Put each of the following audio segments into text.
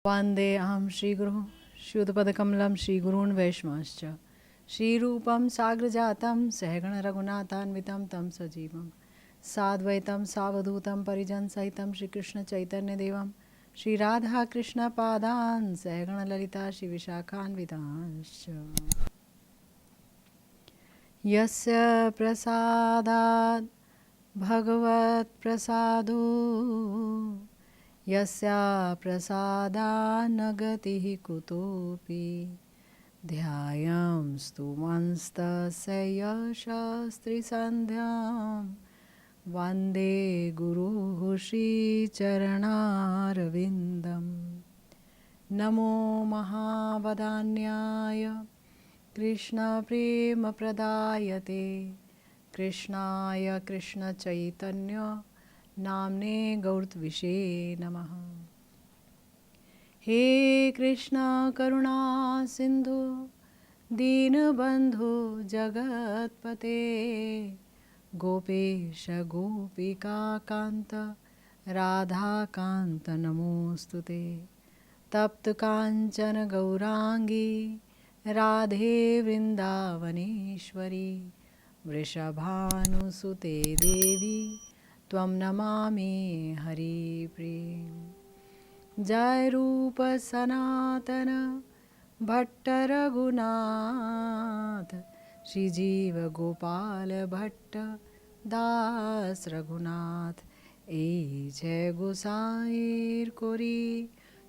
वन्देऽहं श्रीगुरुं श्रीयुतपदकमलं श्रीगुरून् वैष्णवांश्च श्रीरूपं साग्रजातं सहगणरघुनाथान्वितं तं सजीवं साद्वैतं सावधूतं परिजनसहितं श्रीकृष्णचैतन्यदेवं श्रीराधाकृष्णपादान् सहगणललिता श्रीविशाखान्वितांश्च यस्य प्रसादात् भगवत्प्रसादो यस्या प्रसादान्न गतिः कुतोऽपि ध्यायं स्तुमंस्तस्य यशस्त्रिसन्ध्यां वन्दे गुरुः श्रीचरणारविन्दं नमो महावदान्याय कृष्णप्रेमप्रदायते कृष्णाय कृष्णचैतन्य नाम्ने गौरत्विषे नमः। हे कृष्ण करुणा सिंधु दीनबंधु जगत्पते गोपेश गोपिका कांत राधा कांत नमोस्तुते तप्त कांचन गौरांगी राधे वृंदावनेश्वरी वृषभानुसुते देवी त्वं नमामि हरिप्रियं। जय रूप सनातन भट्ट रघुनाथ श्रीजीव गोपाल भट्ट दास रघुनाथ ए जय गोसाईर कोरी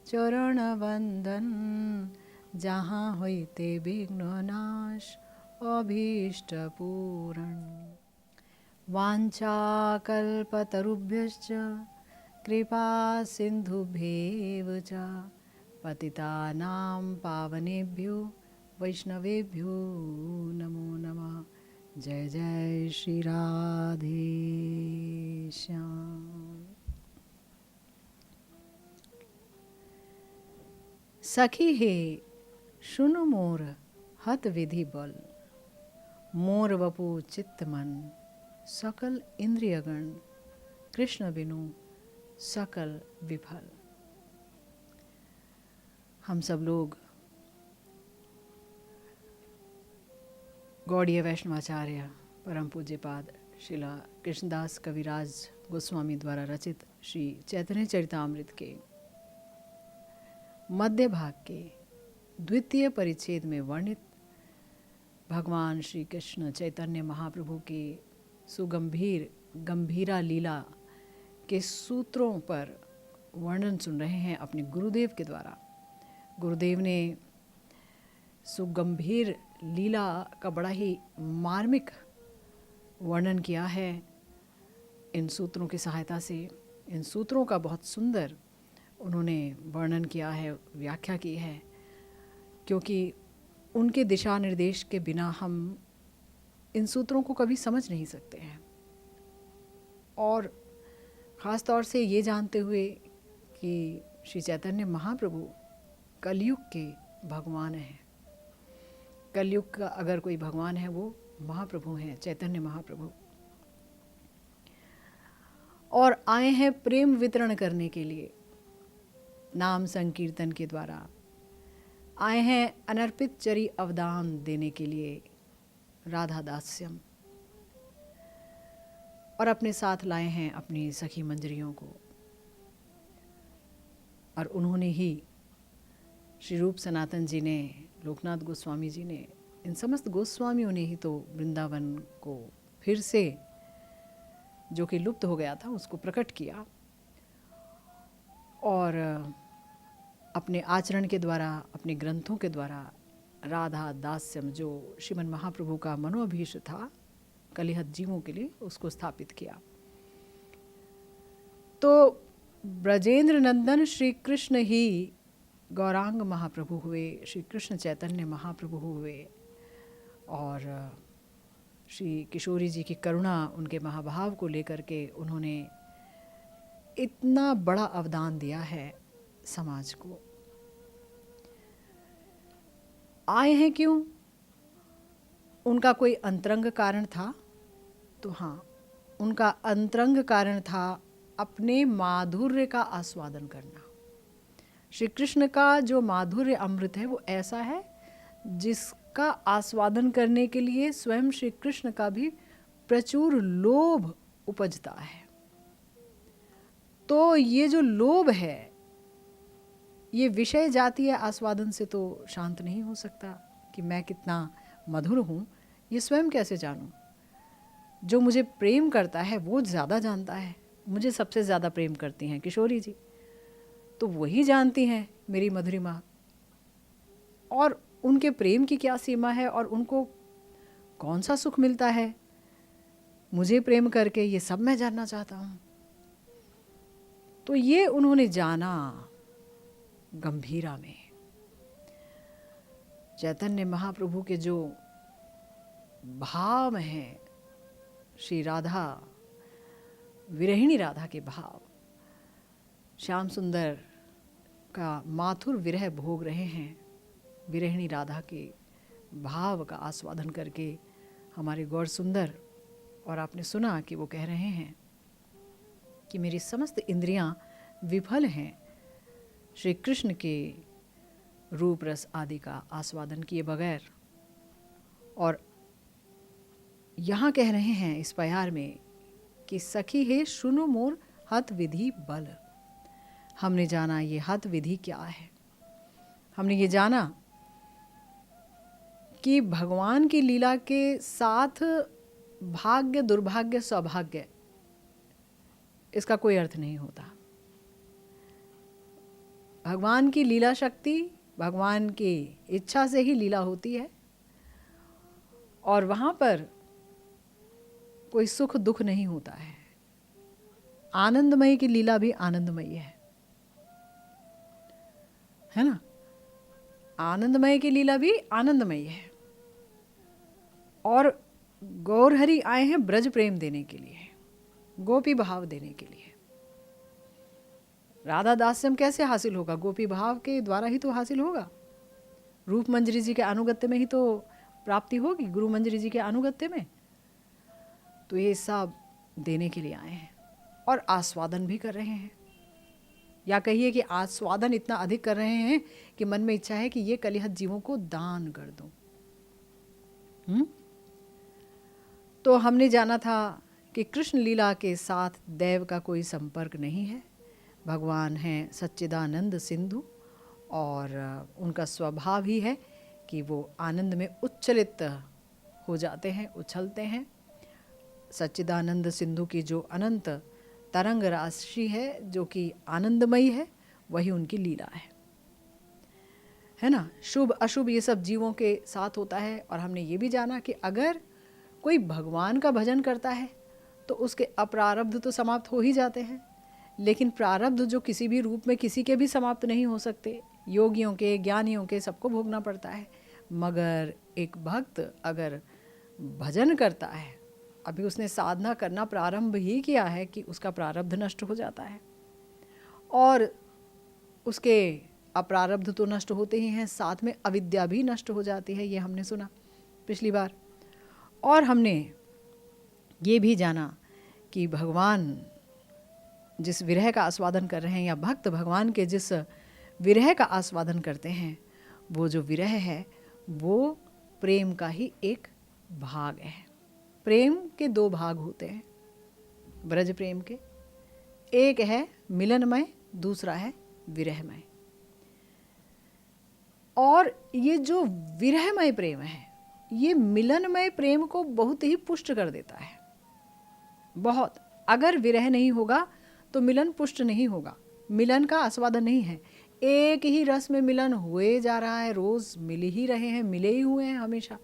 चरण वंदन जहाँ होते विघ्न नाश अभीष्ट पूरण। वाञ्छाकल्पतरुभ्यश्च कृपा सिन्धुभ्येव च पतितानां पावनेभ्यो वैष्णवेभ्यो नमो नमः। जय जय श्री राधे श्याम। सखी हे सुनु मोर हत विधि बल मोर वपु चित्त मन सकल इंद्रियगण कृष्ण बिनु सकल विफल। हम सब लोग गौड़ीय वैष्णवाचार्य परम पूज्यपाद श्रीला कृष्णदास कविराज गोस्वामी द्वारा रचित श्री चैतन्य चरितामृत के मध्य भाग के द्वितीय परिच्छेद में वर्णित भगवान श्री कृष्ण चैतन्य महाप्रभु के सुगंभीर गंभीरा लीला के सूत्रों पर वर्णन सुन रहे हैं अपने गुरुदेव के द्वारा। गुरुदेव ने सुगंभीर लीला का बड़ा ही मार्मिक वर्णन किया है इन सूत्रों की सहायता से। इन सूत्रों का बहुत सुंदर उन्होंने वर्णन किया है, व्याख्या की है, क्योंकि उनके दिशा निर्देश के बिना हम इन सूत्रों को कभी समझ नहीं सकते हैं। और ख़ास तौर से ये जानते हुए कि श्री चैतन्य महाप्रभु कलयुग के भगवान हैं। कलयुग का अगर कोई भगवान है वो महाप्रभु हैं, चैतन्य महाप्रभु, और आए हैं प्रेम वितरण करने के लिए नाम संकीर्तन के द्वारा। आए हैं अनर्पित चरी अवदान देने के लिए राधा दास्यम, और अपने साथ लाए हैं अपनी सखी मंजरियों को। और उन्होंने ही श्री रूप सनातन जी ने, लोकनाथ गोस्वामी जी ने, इन समस्त गोस्वामियों ने ही तो वृंदावन को फिर से, जो कि लुप्त हो गया था, उसको प्रकट किया और अपने आचरण के द्वारा, अपने ग्रंथों के द्वारा राधा दास्यम, जो श्रीमन महाप्रभु का मनोअभीष्ट था कलिहत जीवों के लिए, उसको स्थापित किया। तो ब्रजेंद्र नंदन श्री कृष्ण ही गौरांग महाप्रभु हुए, श्री कृष्ण चैतन्य महाप्रभु हुए, और श्री किशोरी जी की करुणा, उनके महाभाव को लेकर के उन्होंने इतना बड़ा अवदान दिया है समाज को। आए हैं क्यों? उनका कोई अंतरंग कारण था? तो हाँ, उनका अंतरंग कारण था अपने माधुर्य का आस्वादन करना। श्री कृष्ण का जो माधुर्य अमृत है वो ऐसा है जिसका आस्वादन करने के लिए स्वयं श्री कृष्ण का भी प्रचुर लोभ उपजता है। तो ये जो लोभ है, ये विषय जातीय आस्वादन से तो शांत नहीं हो सकता कि मैं कितना मधुर हूँ, ये स्वयं कैसे जानूँ। जो मुझे प्रेम करता है वो ज़्यादा जानता है। मुझे सबसे ज़्यादा प्रेम करती हैं किशोरी जी, तो वही जानती हैं मेरी मधुरिमा, और उनके प्रेम की क्या सीमा है और उनको कौन सा सुख मिलता है मुझे प्रेम करके, ये सब मैं जानना चाहता हूँ। तो ये उन्होंने जाना गंभीरा में। चैतन्य महाप्रभु के जो भाव हैं, श्री राधा, विरहिणी राधा के भाव, श्याम सुंदर का माथुर विरह भोग रहे हैं, विरहिणी राधा के भाव का आस्वादन करके हमारे गौर सुंदर। और आपने सुना कि वो कह रहे हैं कि मेरी समस्त इंद्रियां विफल हैं श्री कृष्ण के रूप रस आदि का आस्वादन किए बगैर। और यहाँ कह रहे हैं इस प्यार में कि सखी है सुनो मोर हत विधि बल। हमने जाना ये हत विधि क्या है। हमने ये जाना कि भगवान की लीला के साथ भाग्य, दुर्भाग्य, सौभाग्य, इसका कोई अर्थ नहीं होता। भगवान की लीला शक्ति, भगवान की इच्छा से ही लीला होती है, और वहाँ पर कोई सुख दुख नहीं होता है। आनंदमयी की लीला भी आनंदमयी है ना। आनंदमय की लीला भी आनंदमयी है। और गौरहरि आए हैं ब्रज प्रेम देने के लिए, गोपी भाव देने के लिए। राधा दास्यम कैसे हासिल होगा? गोपी भाव के द्वारा ही तो हासिल होगा। रूप मंजरी जी के अनुगत्य में ही तो प्राप्ति होगी, गुरु मंजरी जी के अनुगत्य में। तो ये सब देने के लिए आए हैं और आस्वादन भी कर रहे हैं, या कहिए कि आस्वादन इतना अधिक कर रहे हैं कि मन में इच्छा है कि ये कलिहत जीवों को दान कर दूं। तो हमने जाना था कि कृष्ण लीला के साथ दैव का कोई संपर्क नहीं है। भगवान हैं सच्चिदानंद सिंधु, और उनका स्वभाव ही है कि वो आनंद में उच्छलित हो जाते हैं, उछलते हैं। सच्चिदानंद सिंधु की जो अनंत तरंग राशि है, जो कि आनंदमयी है, वही उनकी लीला है ना। शुभ अशुभ ये सब जीवों के साथ होता है। और हमने ये भी जाना कि अगर कोई भगवान का भजन करता है तो उसके अप्रारब्ध तो समाप्त हो ही जाते हैं, लेकिन प्रारब्ध जो किसी भी रूप में किसी के भी समाप्त नहीं हो सकते। योगियों के, ज्ञानियों के, सबको भोगना पड़ता है। मगर एक भक्त अगर भजन करता है, अभी उसने साधना करना प्रारंभ ही किया है, कि उसका प्रारब्ध नष्ट हो जाता है। और उसके अप्रारब्ध तो नष्ट होते ही हैं, साथ में अविद्या भी नष्ट हो जाती है। ये हमने सुना पिछली बार। और हमने ये भी जाना कि भगवान जिस विरह का आस्वादन कर रहे हैं, या भक्त भगवान के जिस विरह का आस्वादन करते हैं, वो जो विरह है वो प्रेम का ही एक भाग है। प्रेम के दो भाग होते हैं ब्रज प्रेम के, एक है मिलनमय, दूसरा है विरहमय। और ये जो विरहमय प्रेम है, ये मिलनमय प्रेम को बहुत ही पुष्ट कर देता है, बहुत। अगर विरह नहीं होगा तो मिलन पुष्ट नहीं होगा, मिलन का आस्वादन नहीं है। एक ही रस में मिलन हुए जा रहा है, रोज मिल ही रहे हैं, मिले ही हुए हैं हमेशा।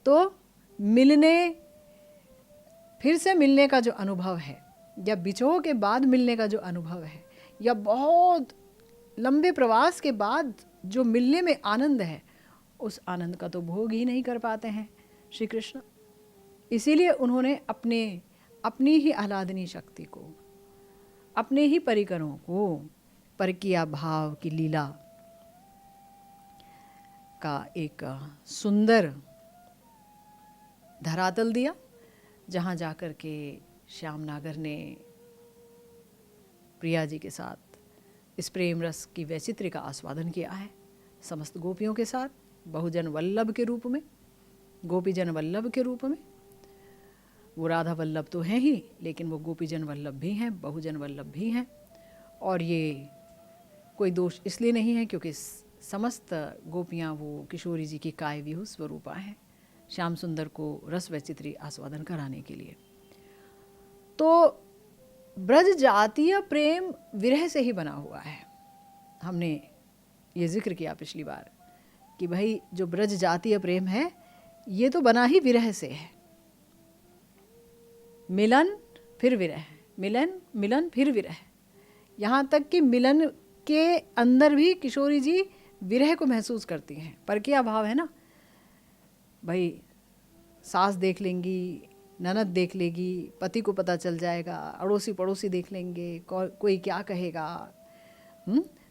तो मिलने, फिर से मिलने का जो अनुभव है, या बिछोह के बाद मिलने का जो अनुभव है, या बहुत लंबे प्रवास के बाद जो मिलने में आनंद है, उस आनंद का तो भोग ही नहीं कर पाते हैं श्री कृष्ण। इसीलिए उन्होंने अपनी ही आह्लादनी शक्ति को, अपने ही परिकरों को परकीय भाव की लीला का एक सुंदर धरातल दिया, जहाँ जाकर के श्याम नागर ने प्रिया जी के साथ इस प्रेम रस की वैचित्र्य का आस्वादन किया है समस्त गोपियों के साथ, बहुजन वल्लभ के रूप में, गोपीजन वल्लभ के रूप में। वो राधा वल्लभ तो हैं ही, लेकिन वो गोपीजन वल्लभ भी हैं, बहुजन वल्लभ भी हैं। और ये कोई दोष इसलिए नहीं है क्योंकि समस्त गोपियाँ वो किशोरी जी की काय विहु स्वरूपा हैं, श्याम सुंदर को रस वैचित्री आस्वादन कराने के लिए। तो ब्रज जातीय प्रेम विरह से ही बना हुआ है। हमने ये जिक्र किया पिछली बार कि भाई जो ब्रज जातीय प्रेम है ये तो बना ही विरह से है। मिलन फिर विरह, मिलन मिलन फिर विरह, यहाँ तक कि मिलन के अंदर भी किशोरी जी विरह को महसूस करती हैं। पर क्या भाव है ना भाई, सास देख लेंगी, ननद देख लेगी, पति को पता चल जाएगा, अड़ोसी पड़ोसी देख लेंगे, कोई क्या कहेगा।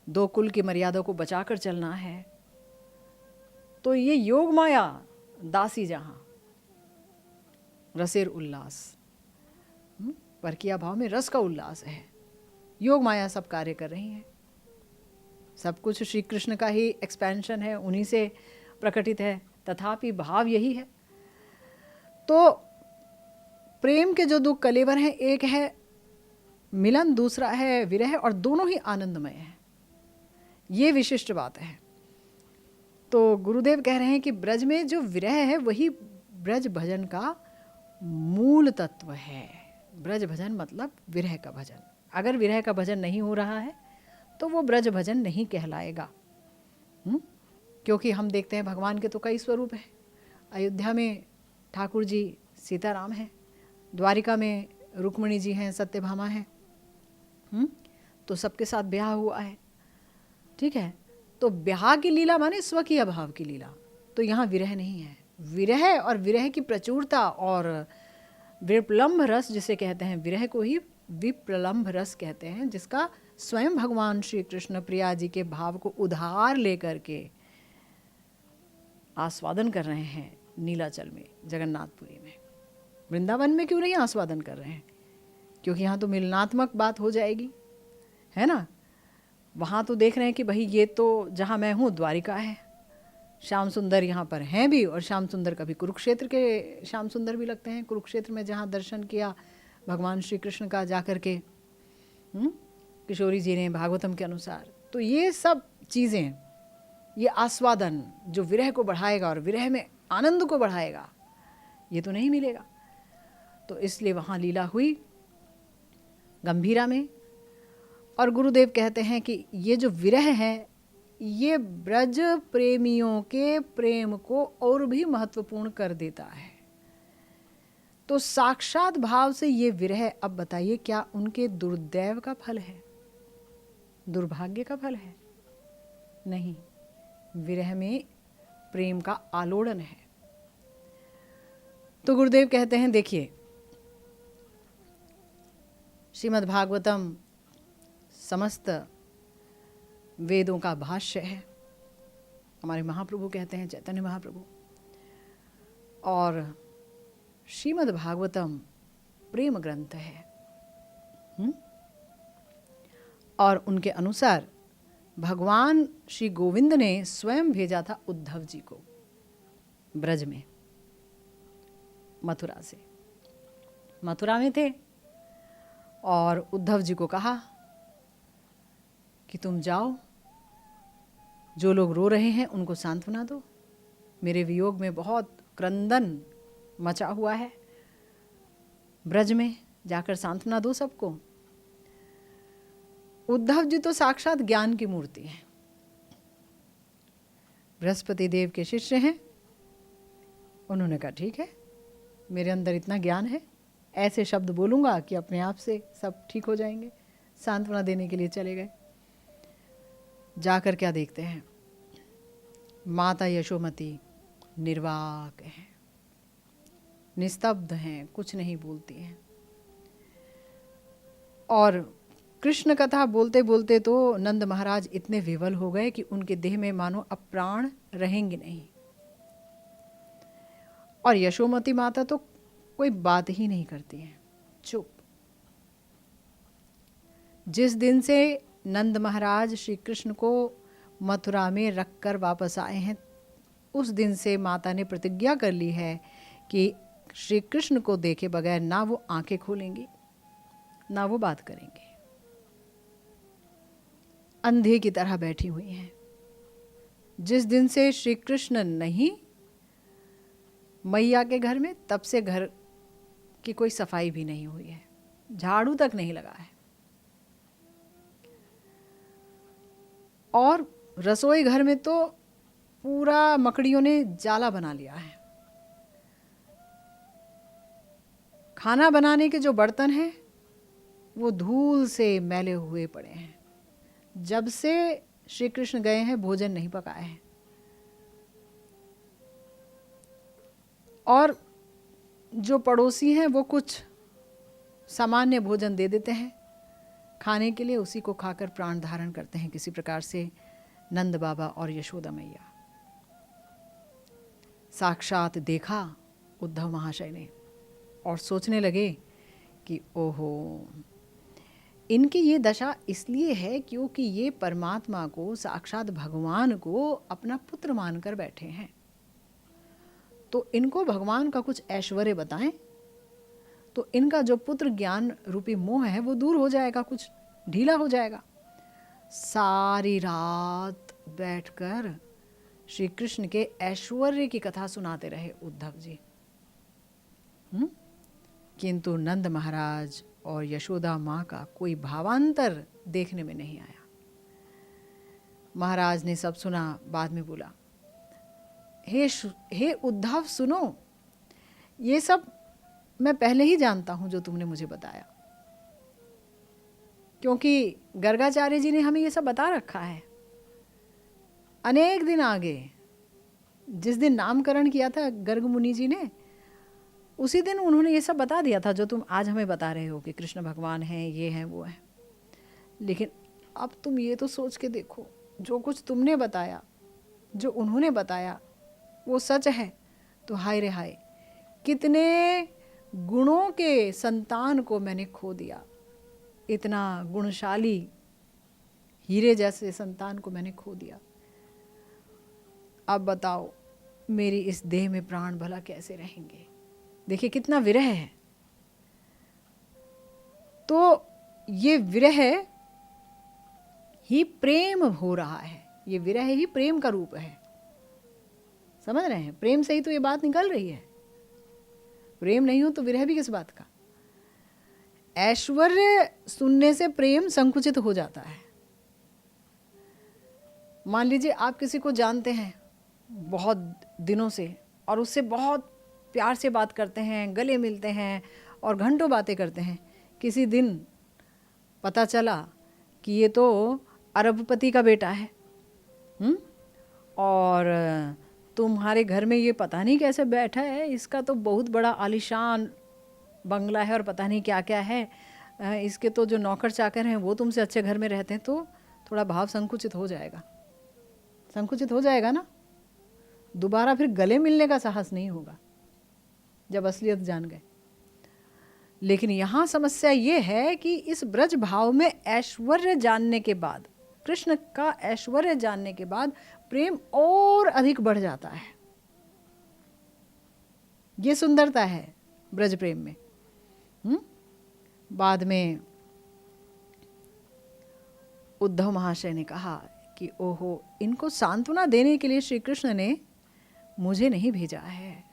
दो कुल की मर्यादा को बचाकर चलना है। तो ये योग माया दासी जहाँ रसेर उल्लास, परकिया भाव में रस का उल्लास है। योग माया सब कार्य कर रही हैं, सब कुछ श्री कृष्ण का ही एक्सपेंशन है, उन्हीं से प्रकटित है, तथापि भाव यही है। तो प्रेम के जो दो कलेवर हैं, एक है मिलन, दूसरा है विरह, और दोनों ही आनंदमय हैं। ये विशिष्ट बात है। तो गुरुदेव कह रहे हैं कि ब्रज में जो विरह है वही ब्रज भजन का मूल तत्व है। ब्रज भजन मतलब विरह का भजन। अगर विरह का भजन नहीं हो रहा है तो वो ब्रज भजन नहीं कहलाएगा। क्योंकि हम देखते हैं भगवान के तो कई स्वरूप हैं। अयोध्या में ठाकुर जी सीताराम हैं, द्वारिका में रुक्मिणी जी हैं, सत्यभामा हैं। तो सबके साथ ब्याह हुआ है, ठीक है। तो ब्याह की लीला माने स्वकीय भाव की लीला। तो यहाँ विरह नहीं है। विरह और विरह की प्रचुरता और विप्रलम्भ रस जिसे कहते हैं, विरह को ही विप्रलम्भ रस कहते हैं, जिसका स्वयं भगवान श्री कृष्ण प्रिया जी के भाव को उधार लेकर के आस्वादन कर रहे हैं नीलाचल में, जगन्नाथपुरी में। वृंदावन में क्यों नहीं आस्वादन कर रहे हैं? क्योंकि यहाँ तो मिलनात्मक बात हो जाएगी, है ना। वहाँ तो देख रहे हैं कि भाई ये तो जहाँ मैं हूँ द्वारिका है, श्याम सुंदर यहाँ पर हैं भी, और श्याम सुंदर कभी कुरुक्षेत्र के श्याम सुंदर भी लगते हैं। कुरुक्षेत्र में जहाँ दर्शन किया भगवान श्री कृष्ण का जाकर के किशोरी जी ने भागवतम के अनुसार। तो ये सब चीज़ें, ये आस्वादन जो विरह को बढ़ाएगा और विरह में आनंद को बढ़ाएगा, ये तो नहीं मिलेगा। तो इसलिए वहाँ लीला हुई गंभीरा में। और गुरुदेव कहते हैं कि ये जो विरह है ये ब्रज प्रेमियों के प्रेम को और भी महत्वपूर्ण कर देता है। तो साक्षात भाव से ये विरह, अब बताइए क्या उनके दुर्दैव का फल है, दुर्भाग्य का फल है? नहीं, विरह में प्रेम का आलोड़न है। तो गुरुदेव कहते हैं, देखिए श्रीमद् भागवतम समस्त वेदों का भाष्य है। हमारे महाप्रभु कहते हैं, चैतन्य महाप्रभु। और श्रीमद् भागवतम प्रेम ग्रंथ है। और उनके अनुसार भगवान श्री गोविंद ने स्वयं भेजा था उद्धव जी को ब्रज में, मथुरा से। मथुरा में थे और उद्धव जी को कहा कि तुम जाओ, जो लोग रो रहे हैं उनको सांत्वना दो, मेरे वियोग में बहुत क्रंदन मचा हुआ है, ब्रज में जाकर सांत्वना दो सबको। उद्धव जी तो साक्षात ज्ञान की मूर्ति हैं, बृहस्पति देव के शिष्य हैं। उन्होंने कहा ठीक है, मेरे अंदर इतना ज्ञान है, ऐसे शब्द बोलूँगा कि अपने आप से सब ठीक हो जाएंगे। सांत्वना देने के लिए चले गए। जाकर क्या देखते हैं, माता यशोमती निर्वाक हैं, निस्तब्ध हैं, कुछ नहीं बोलती हैं। और कृष्ण कथा बोलते बोलते तो नंद महाराज इतने विवल हो गए कि उनके देह में मानो अब प्राण रहेंगे नहीं। और यशोमती माता तो कोई बात ही नहीं करती हैं, चुप। जिस दिन से नंद महाराज श्री कृष्ण को मथुरा में रखकर वापस आए हैं, उस दिन से माता ने प्रतिज्ञा कर ली है कि श्री कृष्ण को देखे बगैर ना वो आंखें खोलेंगी ना वो बात करेंगे। अंधे की तरह बैठी हुई हैं। जिस दिन से श्री कृष्ण नहीं मैया के घर में, तब से घर की कोई सफाई भी नहीं हुई है, झाड़ू तक नहीं लगा है। और रसोई घर में तो पूरा मकड़ियों ने जाला बना लिया है। खाना बनाने के जो बर्तन हैं वो धूल से मैले हुए पड़े हैं। जब से श्री कृष्ण गए हैं भोजन नहीं पकाए हैं। और जो पड़ोसी हैं वो कुछ सामान्य भोजन दे देते हैं खाने के लिए, उसी को खाकर प्राण धारण करते हैं किसी प्रकार से नंद बाबा और यशोदा मैया। साक्षात देखा उद्धव महाशय ने और सोचने लगे कि ओहो, इनकी ये दशा इसलिए है क्योंकि ये परमात्मा को, साक्षात भगवान को अपना पुत्र मानकर बैठे हैं। तो इनको भगवान का कुछ ऐश्वर्य बताएं तो इनका जो पुत्र ज्ञान रूपी मोह है वो दूर हो जाएगा, कुछ ढीला हो जाएगा। सारी रात बैठकर श्री कृष्ण के ऐश्वर्य की कथा सुनाते रहे उद्धव जी। किंतु नंद महाराज और यशोदा माँ का कोई भावांतर देखने में नहीं आया। महाराज ने सब सुना, बाद में बोला, हे उद्धव सुनो, ये सब मैं पहले ही जानता हूं जो तुमने मुझे बताया, क्योंकि गर्गाचार्य जी ने हमें ये सब बता रखा है अनेक दिन आगे। जिस दिन नामकरण किया था गर्ग मुनि जी ने, उसी दिन उन्होंने ये सब बता दिया था जो तुम आज हमें बता रहे हो कि कृष्ण भगवान हैं, ये हैं, वो हैं। लेकिन अब तुम ये तो सोच के देखो, जो कुछ तुमने बताया, जो उन्होंने बताया, वो सच है तो हाय रे हाय, कितने गुणों के संतान को मैंने खो दिया। इतना गुणशाली हीरे जैसे संतान को मैंने खो दिया। अब बताओ मेरी इस देह में प्राण भला कैसे रहेंगे। देखिए कितना विरह है। तो ये विरह ही प्रेम हो रहा है, ये विरह ही प्रेम का रूप है। समझ रहे हैं? प्रेम से ही तो ये बात निकल रही है। प्रेम नहीं हो तो विरह भी किस बात का। ऐश्वर्य सुनने से प्रेम संकुचित हो जाता है। मान लीजिए आप किसी को जानते हैं बहुत दिनों से और उससे बहुत प्यार से बात करते हैं, गले मिलते हैं और घंटों बातें करते हैं। किसी दिन पता चला कि ये तो अरबपति का बेटा है, और तुम्हारे घर में ये पता नहीं कैसे बैठा है, इसका तो बहुत बड़ा आलीशान बंगला है और पता नहीं क्या क्या है, इसके तो जो नौकर चाकर हैं वो तुमसे अच्छे घर में रहते हैं। तो थोड़ा भाव संकुचित हो जाएगा, संकुचित हो जाएगा ना। दोबारा फिर गले मिलने का साहस नहीं होगा जब असलियत जान गए। लेकिन यहाँ समस्या ये है कि इस ब्रज भाव में ऐश्वर्य जानने के बाद, कृष्ण का ऐश्वर्य जानने के बाद प्रेम और अधिक बढ़ जाता है। ये सुंदरता है ब्रज प्रेम में। बाद में उद्धव महाशय ने कहा कि ओहो, इनको सांत्वना देने के लिए श्री कृष्ण ने मुझे नहीं भेजा है।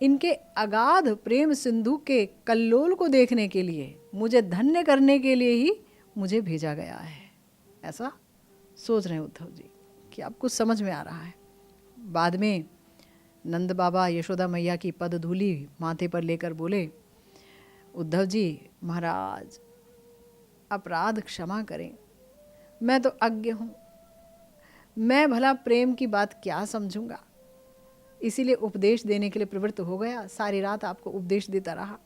इनके अगाध प्रेम सिंधु के कल्लोल को देखने के लिए, मुझे धन्य करने के लिए ही मुझे भेजा गया है। ऐसा सोच रहे हैं उद्धव जी कि अब कुछ समझ में आ रहा है। बाद में नंद बाबा यशोदा मैया की पद धूली माथे पर लेकर बोले, उद्धव जी महाराज अपराध क्षमा करें, मैं तो अज्ञ हूँ, मैं भला प्रेम की बात क्या समझूंगा, इसीलिए उपदेश देने के लिए प्रवृत्त हो गया। सारी रात आपको उपदेश देता रहा।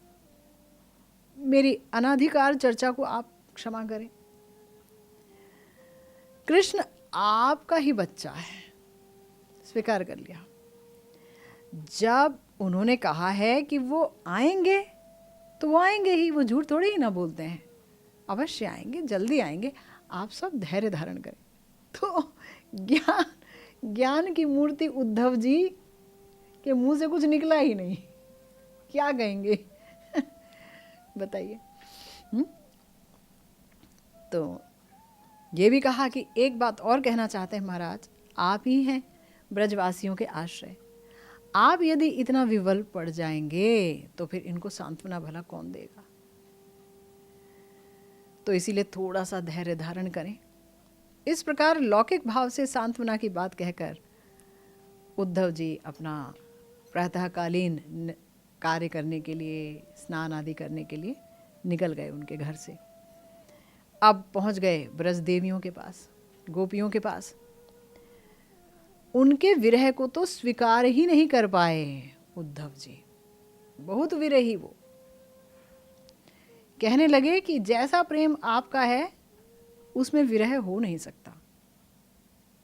मेरी अनाधिकार चर्चा को आप क्षमा करें। कृष्ण आपका ही बच्चा है, स्वीकार कर लिया। जब उन्होंने कहा है कि वो आएंगे तो वो आएंगे ही, वो झूठ थोड़े ही ना बोलते हैं। अवश्य आएंगे, जल्दी आएंगे। आप सब धैर्य धारण करें। तो ज्ञान की मूर्ति उद्धव जी के मुंह से कुछ निकला ही नहीं, क्या कहेंगे? बताइए। तो ये भी कहा कि एक बात और कहना चाहते हैं महाराज, आप ही हैं ब्रजवासियों के आश्रय, आप यदि इतना विवल पड़ जाएंगे तो फिर इनको सांत्वना भला कौन देगा? तो इसीलिए थोड़ा सा धैर्य धारण करें। इस प्रकार लौकिक भाव से सांत्वना की बात कहकर उद्धव जी अपना प्रातःकालीन कार्य करने के लिए, स्नान आदि करने के लिए निकल गए उनके घर से। अब पहुंच गए ब्रज देवियों के पास, गोपियों के पास। उनके विरह को तो स्वीकार ही नहीं कर पाए उद्धव जी, बहुत विरही वो। कहने लगे कि जैसा प्रेम आपका है उसमें विरह हो नहीं सकता,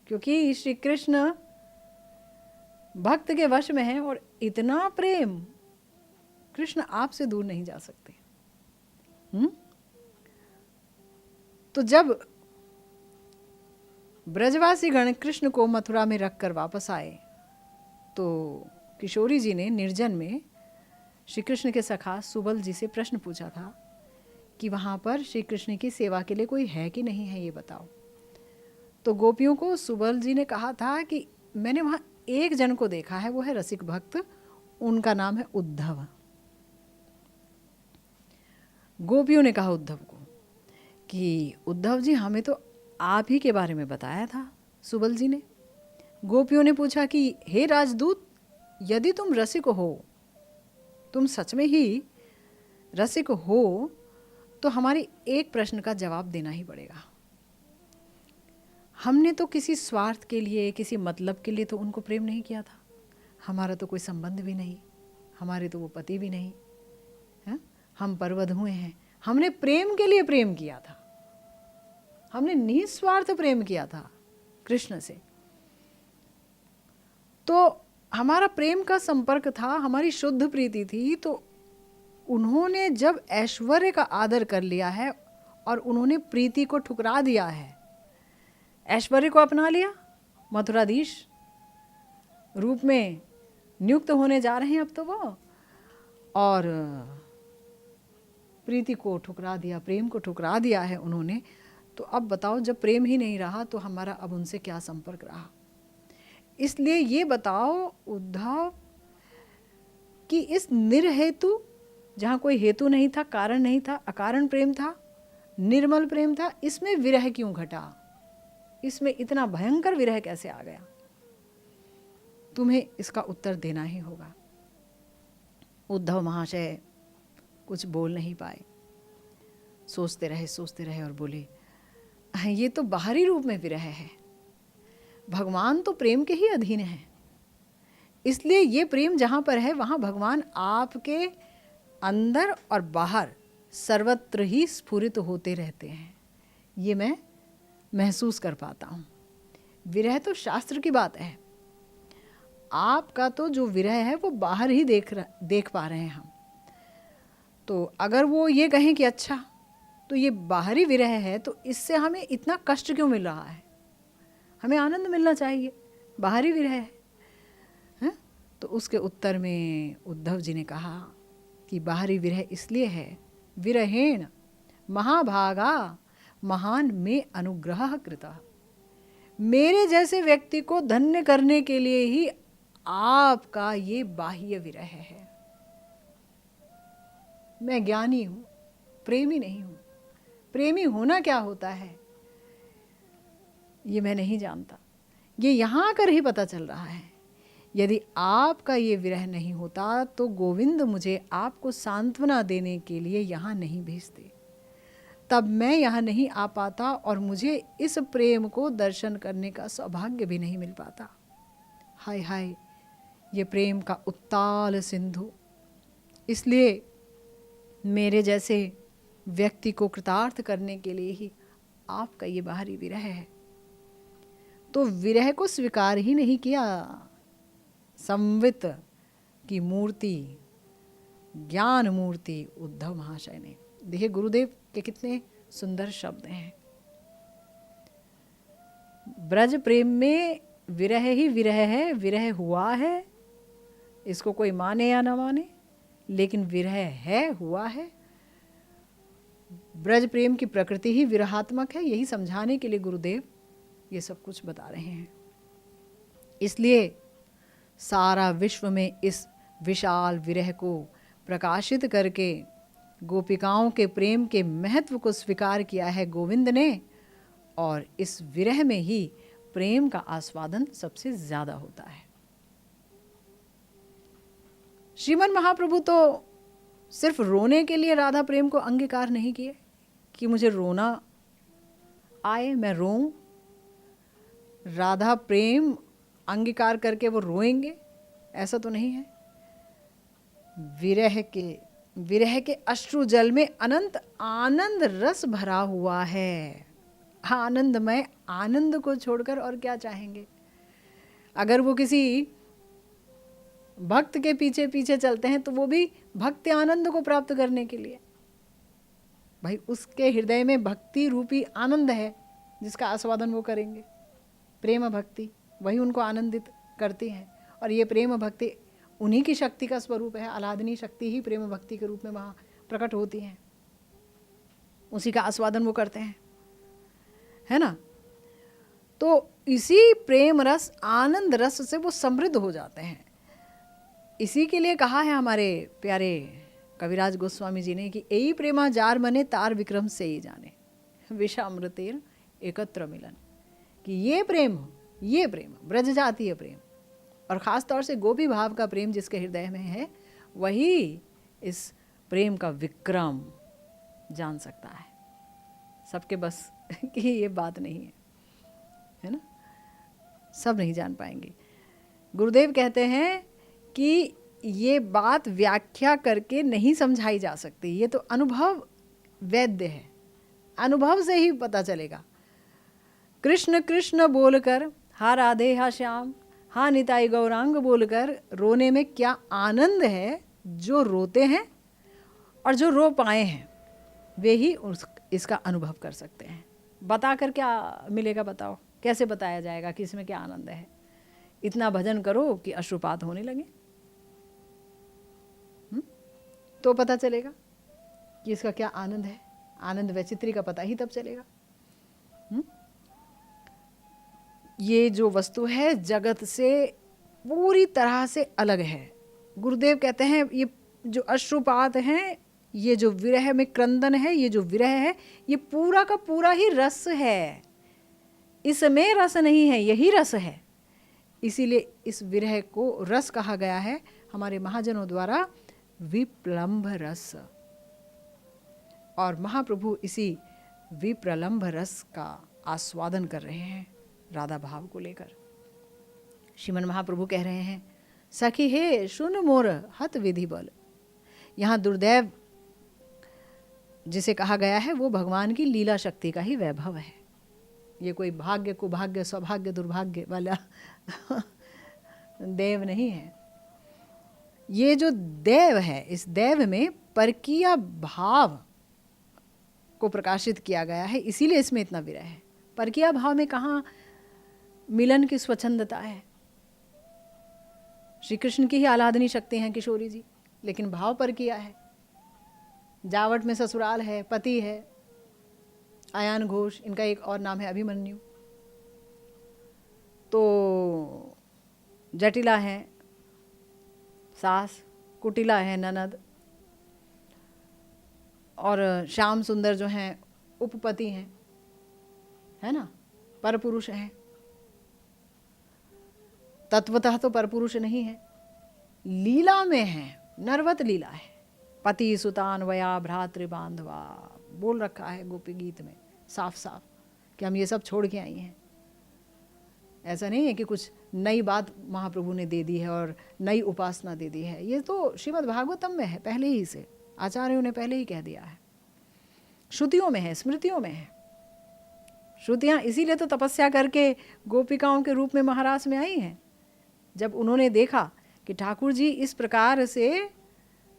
क्योंकि श्री कृष्ण भक्त के वश में है और इतना प्रेम कृष्ण आपसे दूर नहीं जा सकते। तो जब ब्रजवासी गण कृष्ण को मथुरा में रखकर वापस आए तो किशोरी जी ने निर्जन में श्री कृष्ण के सखा सुबल जी से प्रश्न पूछा था कि वहाँ पर श्री कृष्ण की सेवा के लिए कोई है कि नहीं है, ये बताओ। तो गोपियों को सुबल जी ने कहा था कि मैंने वहाँ एक जन को देखा है, वो है रसिक भक्त, उनका नाम है उद्धव। गोपियों ने कहा उद्धव को कि उद्धव जी हमें तो आप ही के बारे में बताया था सुबल जी ने। गोपियों ने पूछा कि हे राजदूत, यदि तुम रसिक हो, तुम सच में ही रसिक हो, तो हमारी एक प्रश्न का जवाब देना ही पड़ेगा। हमने तो किसी स्वार्थ के लिए, किसी मतलब के लिए तो उनको प्रेम नहीं किया था, हमारा तो कोई संबंध भी नहीं, हमारे तो वो पति भी नहीं है, हम परवध हुए हैं। हमने प्रेम के लिए प्रेम किया था, हमने निस्वार्थ प्रेम किया था कृष्ण से। तो हमारा प्रेम का संपर्क था, हमारी शुद्ध प्रीति थी। तो उन्होंने जब ऐश्वर्य का आदर कर लिया है और उन्होंने प्रीति को ठुकरा दिया है, ऐश्वर्य को अपना लिया, मथुराधीश रूप में नियुक्त होने जा रहे हैं अब तो वो, और प्रीति को ठुकरा दिया, प्रेम को ठुकरा दिया है उन्होंने। तो अब बताओ, जब प्रेम ही नहीं रहा तो हमारा अब उनसे क्या संपर्क रहा? इसलिए ये बताओ उद्धव कि इस निर्हेतु, जहाँ कोई हेतु नहीं था, कारण नहीं था, अकारण प्रेम था, निर्मल प्रेम था, इसमें विरह क्यों घटा? इसमें इतना भयंकर विरह कैसे आ गया? तुम्हें इसका उत्तर देना ही होगा। उद्धव महाशय कुछ बोल नहीं पाए, सोचते रहे और बोले, ये तो बाहरी रूप में विरह है, भगवान तो प्रेम के ही अधीन है, इसलिए ये प्रेम जहाँ पर है वहाँ भगवान आपके अंदर और बाहर सर्वत्र ही स्फुरित होते रहते हैं, ये मैं महसूस कर पाता हूँ। विरह तो शास्त्र की बात है, आपका तो जो विरह है वो बाहर ही देख पा रहे हैं हम। तो अगर वो ये कहें कि अच्छा तो ये बाहरी विरह है, तो इससे हमें इतना कष्ट क्यों मिल रहा है? हमें आनंद मिलना चाहिए, बाहरी विरह है। तो उसके उत्तर में उद्धव जी ने कहा कि बाहरी विरह इसलिए है, विरहेण महाभागा महान में अनुग्रह कृता। मेरे जैसे व्यक्ति को धन्य करने के लिए ही आपका ये बाह्य विरह है। मैं ज्ञानी हूँ, प्रेमी नहीं हूँ। प्रेमी होना क्या होता है ये मैं नहीं जानता, ये यहाँ आकर ही पता चल रहा है। यदि आपका ये विरह नहीं होता तो गोविंद मुझे आपको सांत्वना देने के लिए यहाँ नहीं भेजते, तब मैं यहाँ नहीं आ पाता और मुझे इस प्रेम को दर्शन करने का सौभाग्य भी नहीं मिल पाता। हाय हाय, ये प्रेम का उत्ताल सिंधु। इसलिए मेरे जैसे व्यक्ति को कृतार्थ करने के लिए ही आपका ये बाहरी विरह है। तो विरह को स्वीकार ही नहीं किया संवित की मूर्ति, ज्ञान मूर्ति उद्धव महाशय ने। देखिए गुरुदेव के कितने सुंदर शब्द हैं। ब्रज प्रेम में विरह ही विरह है, विरह हुआ है, इसको कोई माने या ना माने, लेकिन विरह है, हुआ है। ब्रज प्रेम की प्रकृति ही विरहात्मक है, यही समझाने के लिए गुरुदेव ये सब कुछ बता रहे हैं। इसलिए सारा विश्व में इस विशाल विरह को प्रकाशित करके गोपिकाओं के प्रेम के महत्व को स्वीकार किया है गोविंद ने, और इस विरह में ही प्रेम का आस्वादन सबसे ज्यादा होता है। श्रीमन महाप्रभु तो सिर्फ रोने के लिए राधा प्रेम को अंगीकार नहीं किए कि मुझे रोना आए, मैं रोऊं। राधा प्रेम अंगीकार करके वो रोएंगे, ऐसा तो नहीं है। विरह के अश्रु जल में अनंत आनंद रस भरा हुआ है। आनंदमय आनंद को छोड़कर और क्या चाहेंगे। अगर वो किसी भक्त के पीछे पीछे चलते हैं तो वो भी भक्ति आनंद को प्राप्त करने के लिए। भाई उसके हृदय में भक्ति रूपी आनंद है जिसका आस्वादन वो करेंगे। प्रेम भक्ति वही उनको आनंदित करती है, और ये प्रेम भक्ति उन्हीं की शक्ति का स्वरूप है। आह्लादनी शक्ति ही प्रेम भक्ति के रूप में वहाँ प्रकट होती है, उसी का आस्वादन वो करते हैं, है ना। तो इसी प्रेम रस आनंद रस से वो समृद्ध हो जाते हैं। इसी के लिए कहा है हमारे प्यारे कविराज गोस्वामी जी ने कि एई प्रेमा जार मने तार विक्रम से ही जाने, विषामृतेर एकत्र मिलन। कि ये प्रेम ब्रज जातीय प्रेम, और ख़ास तौर से गोपी भाव का प्रेम जिसके हृदय में है, वही इस प्रेम का विक्रम जान सकता है। सबके बस की ये बात नहीं है ना, सब नहीं जान पाएंगे। गुरुदेव कहते हैं कि ये बात व्याख्या करके नहीं समझाई जा सकती, ये तो अनुभव वैद्य है, अनुभव से ही पता चलेगा। कृष्ण कृष्ण बोलकर, हा राधे हा श्याम, हा निताई गौरांग बोलकर रोने में क्या आनंद है, जो रोते हैं और जो रो पाए हैं वे ही इसका अनुभव कर सकते हैं। बताकर क्या मिलेगा, बताओ कैसे बताया जाएगा कि इसमें क्या आनंद है। इतना भजन करो कि अश्रुपात होने लगे, तो पता चलेगा कि इसका क्या आनंद है। आनंद वैचित्री का पता ही तब चलेगा। ये जो वस्तु है जगत से पूरी तरह से अलग है। गुरुदेव कहते हैं ये जो अश्रुपात हैं, ये जो विरह में क्रंदन है, ये जो विरह है, ये पूरा का पूरा ही रस है। इसमें रस नहीं है, यही रस है। इसीलिए इस विरह को रस कहा गया है हमारे महाजनों द्वारा, विप्रलंभ रस। और महाप्रभु इसी विप्रलंभ रस का आस्वादन कर रहे हैं राधा भाव को लेकर। श्रीमन महाप्रभु कह रहे हैं, सखी हे सुन मोर हत विधि बल। यहाँ दुर्दैव जिसे कहा गया है वो भगवान की लीला शक्ति का ही वैभव है। ये कोई भाग्य कुभाग्य सौभाग्य दुर्भाग्य वाला देव नहीं है। ये जो देव है, इस देव में परकीय भाव को प्रकाशित किया गया है, इसीलिए इसमें इतना विरह है। परकीय भाव में कहाँ मिलन की स्वच्छंदता है। श्री कृष्ण की ही आह्लादनी शक्ति हैं किशोरी जी, लेकिन भाव परकीय है। जावट में ससुराल है, पति है, आयान घोष, इनका एक और नाम है अभिमन्यु। तो जटिला है सास, कुटिला है ननद, और श्याम सुंदर जो हैं उपपति हैं, है ना, परपुरुष हैं। तत्वतः तो परपुरुष नहीं है, लीला में है, नरवत लीला है। पति सुतान वया भ्रातृ बांधवा बोल रखा है गोपी गीत में साफ साफ कि हम ये सब छोड़ के आई हैं। ऐसा नहीं है कि कुछ नई बात महाप्रभु ने दे दी है और नई उपासना दे दी है। ये तो श्रीमद् भागवतम में है, पहले ही से आचार्यों ने पहले ही कह दिया है, श्रुतियों में है, स्मृतियों में है। श्रुतियाँ इसीलिए तो तपस्या करके गोपिकाओं के रूप में महाराज में आई हैं। जब उन्होंने देखा कि ठाकुर जी इस प्रकार से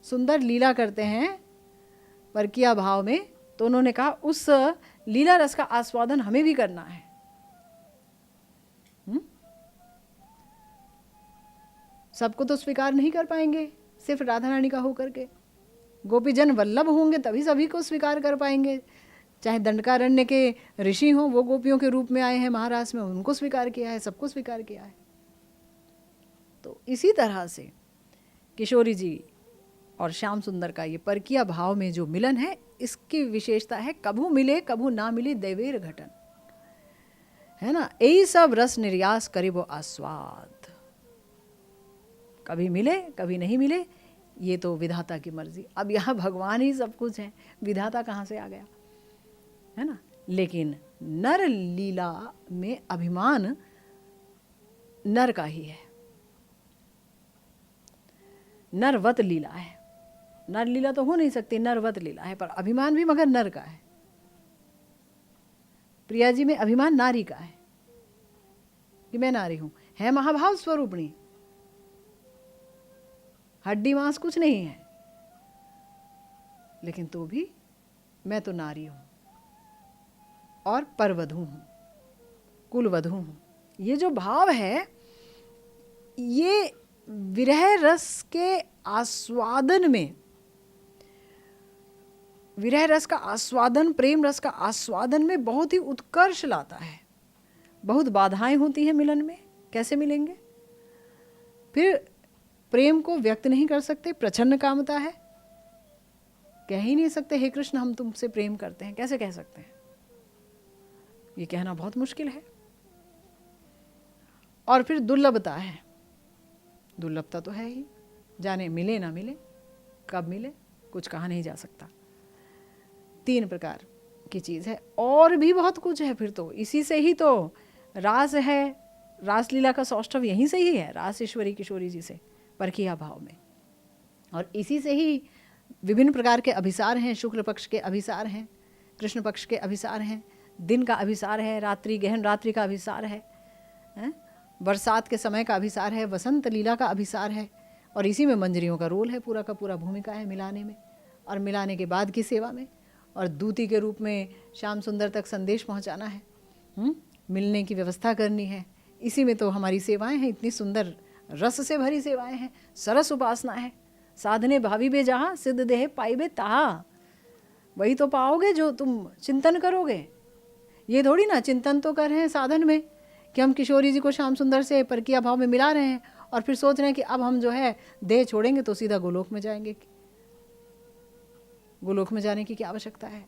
सुंदर लीला करते हैं परकीय भाव में, तो उन्होंने कहा उस लीला रस का आस्वादन हमें भी करना है। सबको तो स्वीकार नहीं कर पाएंगे सिर्फ राधा रानी का होकर के। गोपीजन वल्लभ होंगे तभी सभी को स्वीकार कर पाएंगे। चाहे दंडकारण्य के ऋषि हों, वो गोपियों के रूप में आए हैं महाराज में, उनको स्वीकार किया है, सबको स्वीकार किया है। तो इसी तरह से किशोरी जी और श्याम सुंदर का ये परकिया भाव में जो मिलन है, इसकी विशेषता है कभू मिले कभू ना मिले देवेर घटन, है ना। यही सब रस निर्यास करे वो आस्वाद। कभी मिले कभी नहीं मिले, ये तो विधाता की मर्जी। अब यहाँ भगवान ही सब कुछ है, विधाता कहाँ से आ गया, है ना। लेकिन नर लीला में अभिमान नर का ही है, नरवत लीला है। नर लीला तो हो नहीं सकती, नरवत लीला है, पर अभिमान भी मगर नर का है। प्रिया जी में अभिमान नारी का है कि मैं नारी हूं, है महाभाव स्वरूपणी, हड्डी मांस कुछ नहीं है, लेकिन तो भी मैं तो नारी हूं और परवधू हूं, कुलवधू हूं। ये जो भाव है, ये विरह रस के आस्वादन में, विरह रस का आस्वादन, प्रेम रस का आस्वादन में बहुत ही उत्कर्ष लाता है। बहुत बाधाएं होती हैं मिलन में, कैसे मिलेंगे, फिर प्रेम को व्यक्त नहीं कर सकते, प्रच्छन्न कामता है, कह ही नहीं सकते हे कृष्ण हम तुमसे प्रेम करते हैं, कैसे कह सकते हैं, ये कहना बहुत मुश्किल है। और फिर दुर्लभता है, दुर्लभता तो है ही, जाने मिले ना मिले, कब मिले कुछ कहा नहीं जा सकता। 3 प्रकार की चीज़ है, और भी बहुत कुछ है। फिर तो इसी से ही तो रास है, रासलीला का सौष्ठव यहीं से ही है, रास ईश्वरी किशोरी जी से परकिया भाव में। और इसी से ही विभिन्न प्रकार के अभिसार हैं, शुक्ल पक्ष के अभिसार हैं, कृष्ण पक्ष के अभिसार हैं, दिन का अभिसार है, रात्रि गहन रात्रि का अभिसार है, बरसात के समय का अभिसार है, वसंत लीला का अभिसार है। और इसी में मंजरियों का रोल है, पूरा का पूरा भूमिका है मिलाने में और मिलाने के बाद की सेवा में, और दूती के रूप में श्याम सुंदर तक संदेश पहुंचाना है, मिलने की व्यवस्था करनी है। इसी में तो हमारी सेवाएं हैं, इतनी सुंदर रस से भरी सेवाएं हैं, सरस उपासना है। साधने भावी बे जहाँ सिद्ध देह पाइबे तहा, वही तो पाओगे जो तुम चिंतन करोगे। ये थोड़ी ना चिंतन तो कर रहे हैं साधन में कि हम किशोरी जी को श्याम सुंदर से परकिया भाव में मिला रहे हैं और फिर सोच रहे हैं कि अब हम जो है देह छोड़ेंगे तो सीधा गोलोक में जाएंगे। गोलोक में जाने की क्या आवश्यकता है।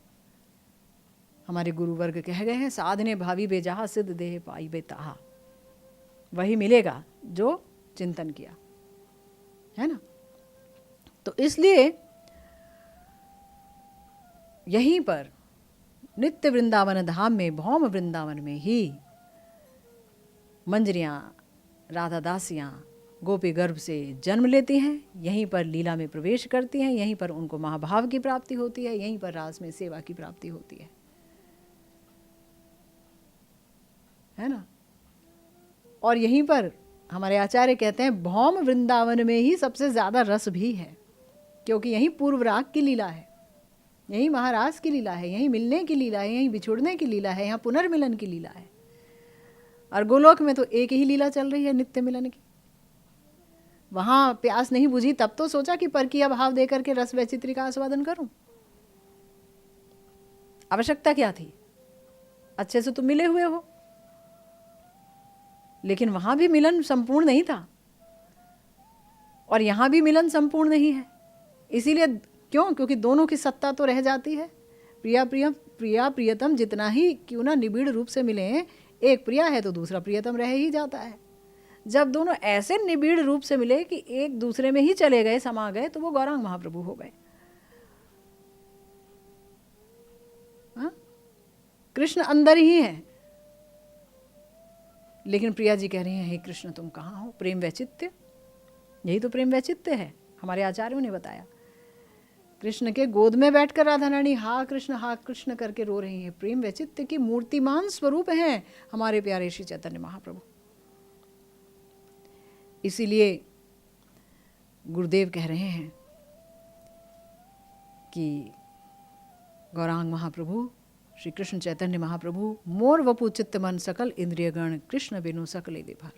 हमारे गुरु वर्ग कह गए हैं साधने भावी बेजहा सिद्ध देह पाई बेताहा, वही मिलेगा जो चिंतन किया, है ना। तो इसलिए यहीं पर नित्य वृंदावन धाम में, भौम वृंदावन में ही मंजरियां, राधा दासियां गोपी गर्भ से जन्म लेती हैं, यहीं पर लीला में प्रवेश करती हैं, यहीं पर उनको महाभाव की प्राप्ति होती है, यहीं पर रास में सेवा की प्राप्ति होती है ना। और यहीं पर हमारे आचार्य कहते हैं भौम वृंदावन में ही सबसे ज़्यादा रस भी है, क्योंकि यहीं पूर्व राग की लीला है, यहीं महारास की लीला है, यहीं मिलने की लीला है, यहीं बिछुड़ने की लीला है, यहाँ पुनर्मिलन की लीला है। और गोलोक में तो एक ही लीला चल रही है नित्य मिलन की। वहाँ प्यास नहीं बुझी तब तो सोचा कि परकिया भाव देकर के रस वैचित्री का आस्वादन करूं। आवश्यकता क्या थी, अच्छे से तुम मिले हुए हो, लेकिन वहां भी मिलन संपूर्ण नहीं था और यहां भी मिलन संपूर्ण नहीं है। इसीलिए क्यों, क्योंकि दोनों की सत्ता तो रह जाती है। प्रिया प्रिया प्रियतम जितना ही क्यों ना निबिड़ रूप से मिले, एक प्रिया है तो दूसरा प्रियतम रह ही जाता है। जब दोनों ऐसे निबिड़ रूप से मिले कि एक दूसरे में ही चले गए, समा गए, तो वो गौरांग महाप्रभु हो गए। कृष्ण अंदर ही है, लेकिन प्रिया जी कह रही हैं हे कृष्ण तुम कहाँ हो। प्रेम वैचित्य, यही तो प्रेम वैचित्य है, हमारे आचार्यों ने बताया। कृष्ण के गोद में बैठकर राधा रानी हा कृष्ण करके रो रही है। प्रेम वैचित्य की मूर्तिमान स्वरूप हैं हमारे प्यारे श्री चैतन्य महाप्रभु। इसीलिए गुरुदेव कह रहे हैं कि गौरांग महाप्रभु श्री कृष्ण चैतन्य महाप्रभु मोर वपु चित्त मन सकल इंद्रियगण कृष्ण बिनु सकल विभर।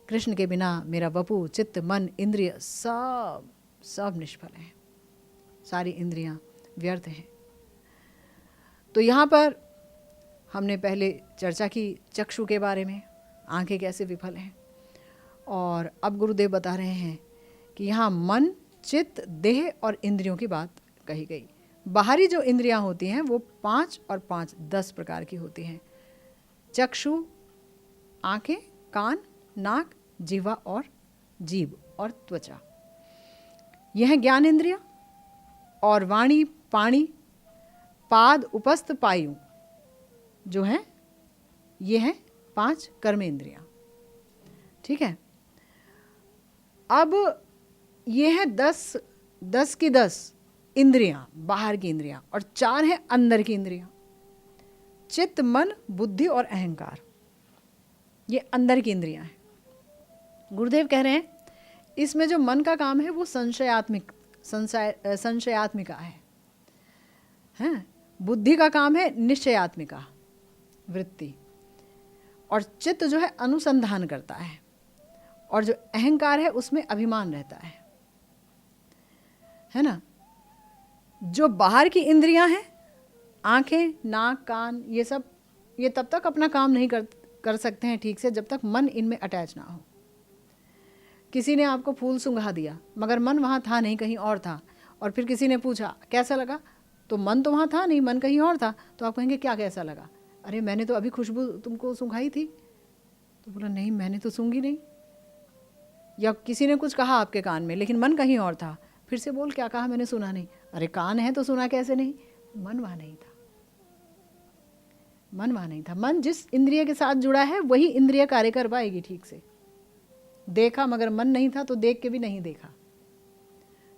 कृष्ण के बिना मेरा वपु, चित्त, मन, इंद्रिय सब निष्फल हैं, सारी इंद्रियां व्यर्थ हैं। तो यहाँ पर हमने पहले चर्चा की चक्षु के बारे में, आंखें कैसे विफल हैं, और अब गुरुदेव बता रहे हैं कि यहाँ मन, चित्त, देह और इंद्रियों की बात कही गई। बाहरी जो इंद्रियां होती हैं वो 5 और 5 10 प्रकार की होती हैं। चक्षु, आंखें, कान, नाक, जिह्वा और जीभ और त्वचा, यह है ज्ञान इंद्रिया। और वाणी, पाणी, पाद, उपस्थ, पायु जो है ये है 5 कर्म इंद्रियां। ठीक है। अब ये है 10 की 10 इंद्रियां, बाहर की इंद्रियां, और 4 है अंदर की इंद्रियां। चित्त, मन, बुद्धि और अहंकार, ये अंदर की इंद्रियां हैं। गुरुदेव कह रहे हैं इसमें जो मन का काम है वो संशयात्मिका है, हैं? बुद्धि का काम है निश्चयात्मिका वृत्ति, और चित्त जो है अनुसंधान करता है, और जो अहंकार है उसमें अभिमान रहता है ना। जो बाहर की इंद्रियां हैं, आंखें, नाक, कान, ये सब, ये तब तक अपना काम नहीं कर सकते हैं ठीक से जब तक मन इनमें अटैच ना हो। किसी ने आपको फूल सुंघा दिया मगर मन वहाँ था नहीं, कहीं और था, और फिर किसी ने पूछा कैसा लगा, तो मन तो वहाँ था नहीं, मन कहीं और था, तो आप कहेंगे क्या कैसा लगा? अरे मैंने तो अभी खुशबू तुमको सुंघाई थी। तो बोला नहीं मैंने तो सूंघी नहीं। या किसी ने कुछ कहा आपके कान में लेकिन मन कहीं और था, फिर से बोल क्या कहा, मैंने सुना नहीं। अरे कान है तो सुना कैसे नहीं? मन वहाँ नहीं था, मन वहाँ नहीं था। मन जिस इंद्रिय के साथ जुड़ा है वही इंद्रिय कार्य कर पाएगी ठीक से। देखा मगर मन नहीं था तो देख के भी नहीं देखा।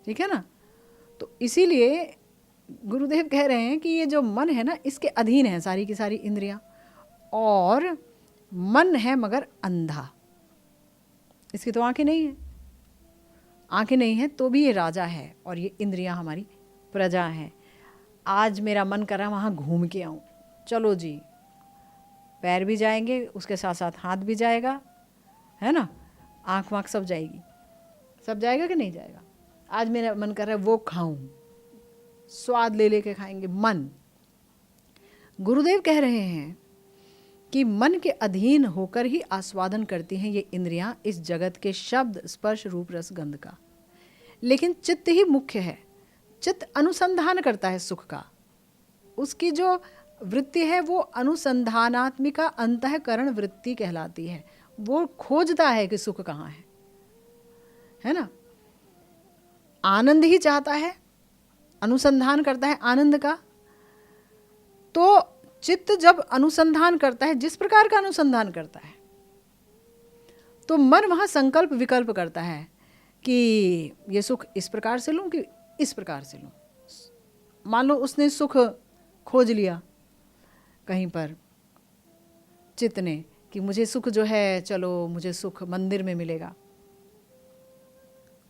ठीक है ना। तो इसीलिए गुरुदेव कह रहे हैं कि ये जो मन है ना, इसके अधीन है सारी की सारी इंद्रियां, और मन है मगर अंधा, इसकी तो आंखें नहीं है। आंखें नहीं है तो भी ये राजा है, और ये इंद्रियां हमारी प्रजा हैं। आज मेरा मन कर रहा वहाँ घूम के आऊँ, चलो जी, पैर भी जाएंगे उसके साथ साथ हाथ भी जाएगा, है ना, आँख वाँख सब जाएगी, सब जाएगा कि नहीं जाएगा। आज मेरा मन कर रहा है वो खाऊं, स्वाद ले लेके खाएंगे। मन, गुरुदेव कह रहे हैं कि मन के अधीन होकर ही आस्वादन करती हैं ये इंद्रियां इस जगत के शब्द, स्पर्श, रूप, रस, गंध का। लेकिन चित्त ही मुख्य है। चित्त अनुसंधान करता है सुख का, उसकी जो वृत्ति है वो अनुसंधानात्मिका अंतःकरण वृत्ति कहलाती है। वो खोजता है कि सुख कहाँ है ना। आनंद ही चाहता है, अनुसंधान करता है आनंद का। तो चित्त जब अनुसंधान करता है, जिस प्रकार का अनुसंधान करता है, तो मन वहाँ संकल्प विकल्प करता है कि ये सुख इस प्रकार से लूँ कि इस प्रकार से लूँ। मान लो उसने सुख खोज लिया कहीं पर, चित्त ने, कि मुझे सुख जो है, चलो मुझे सुख मंदिर में मिलेगा,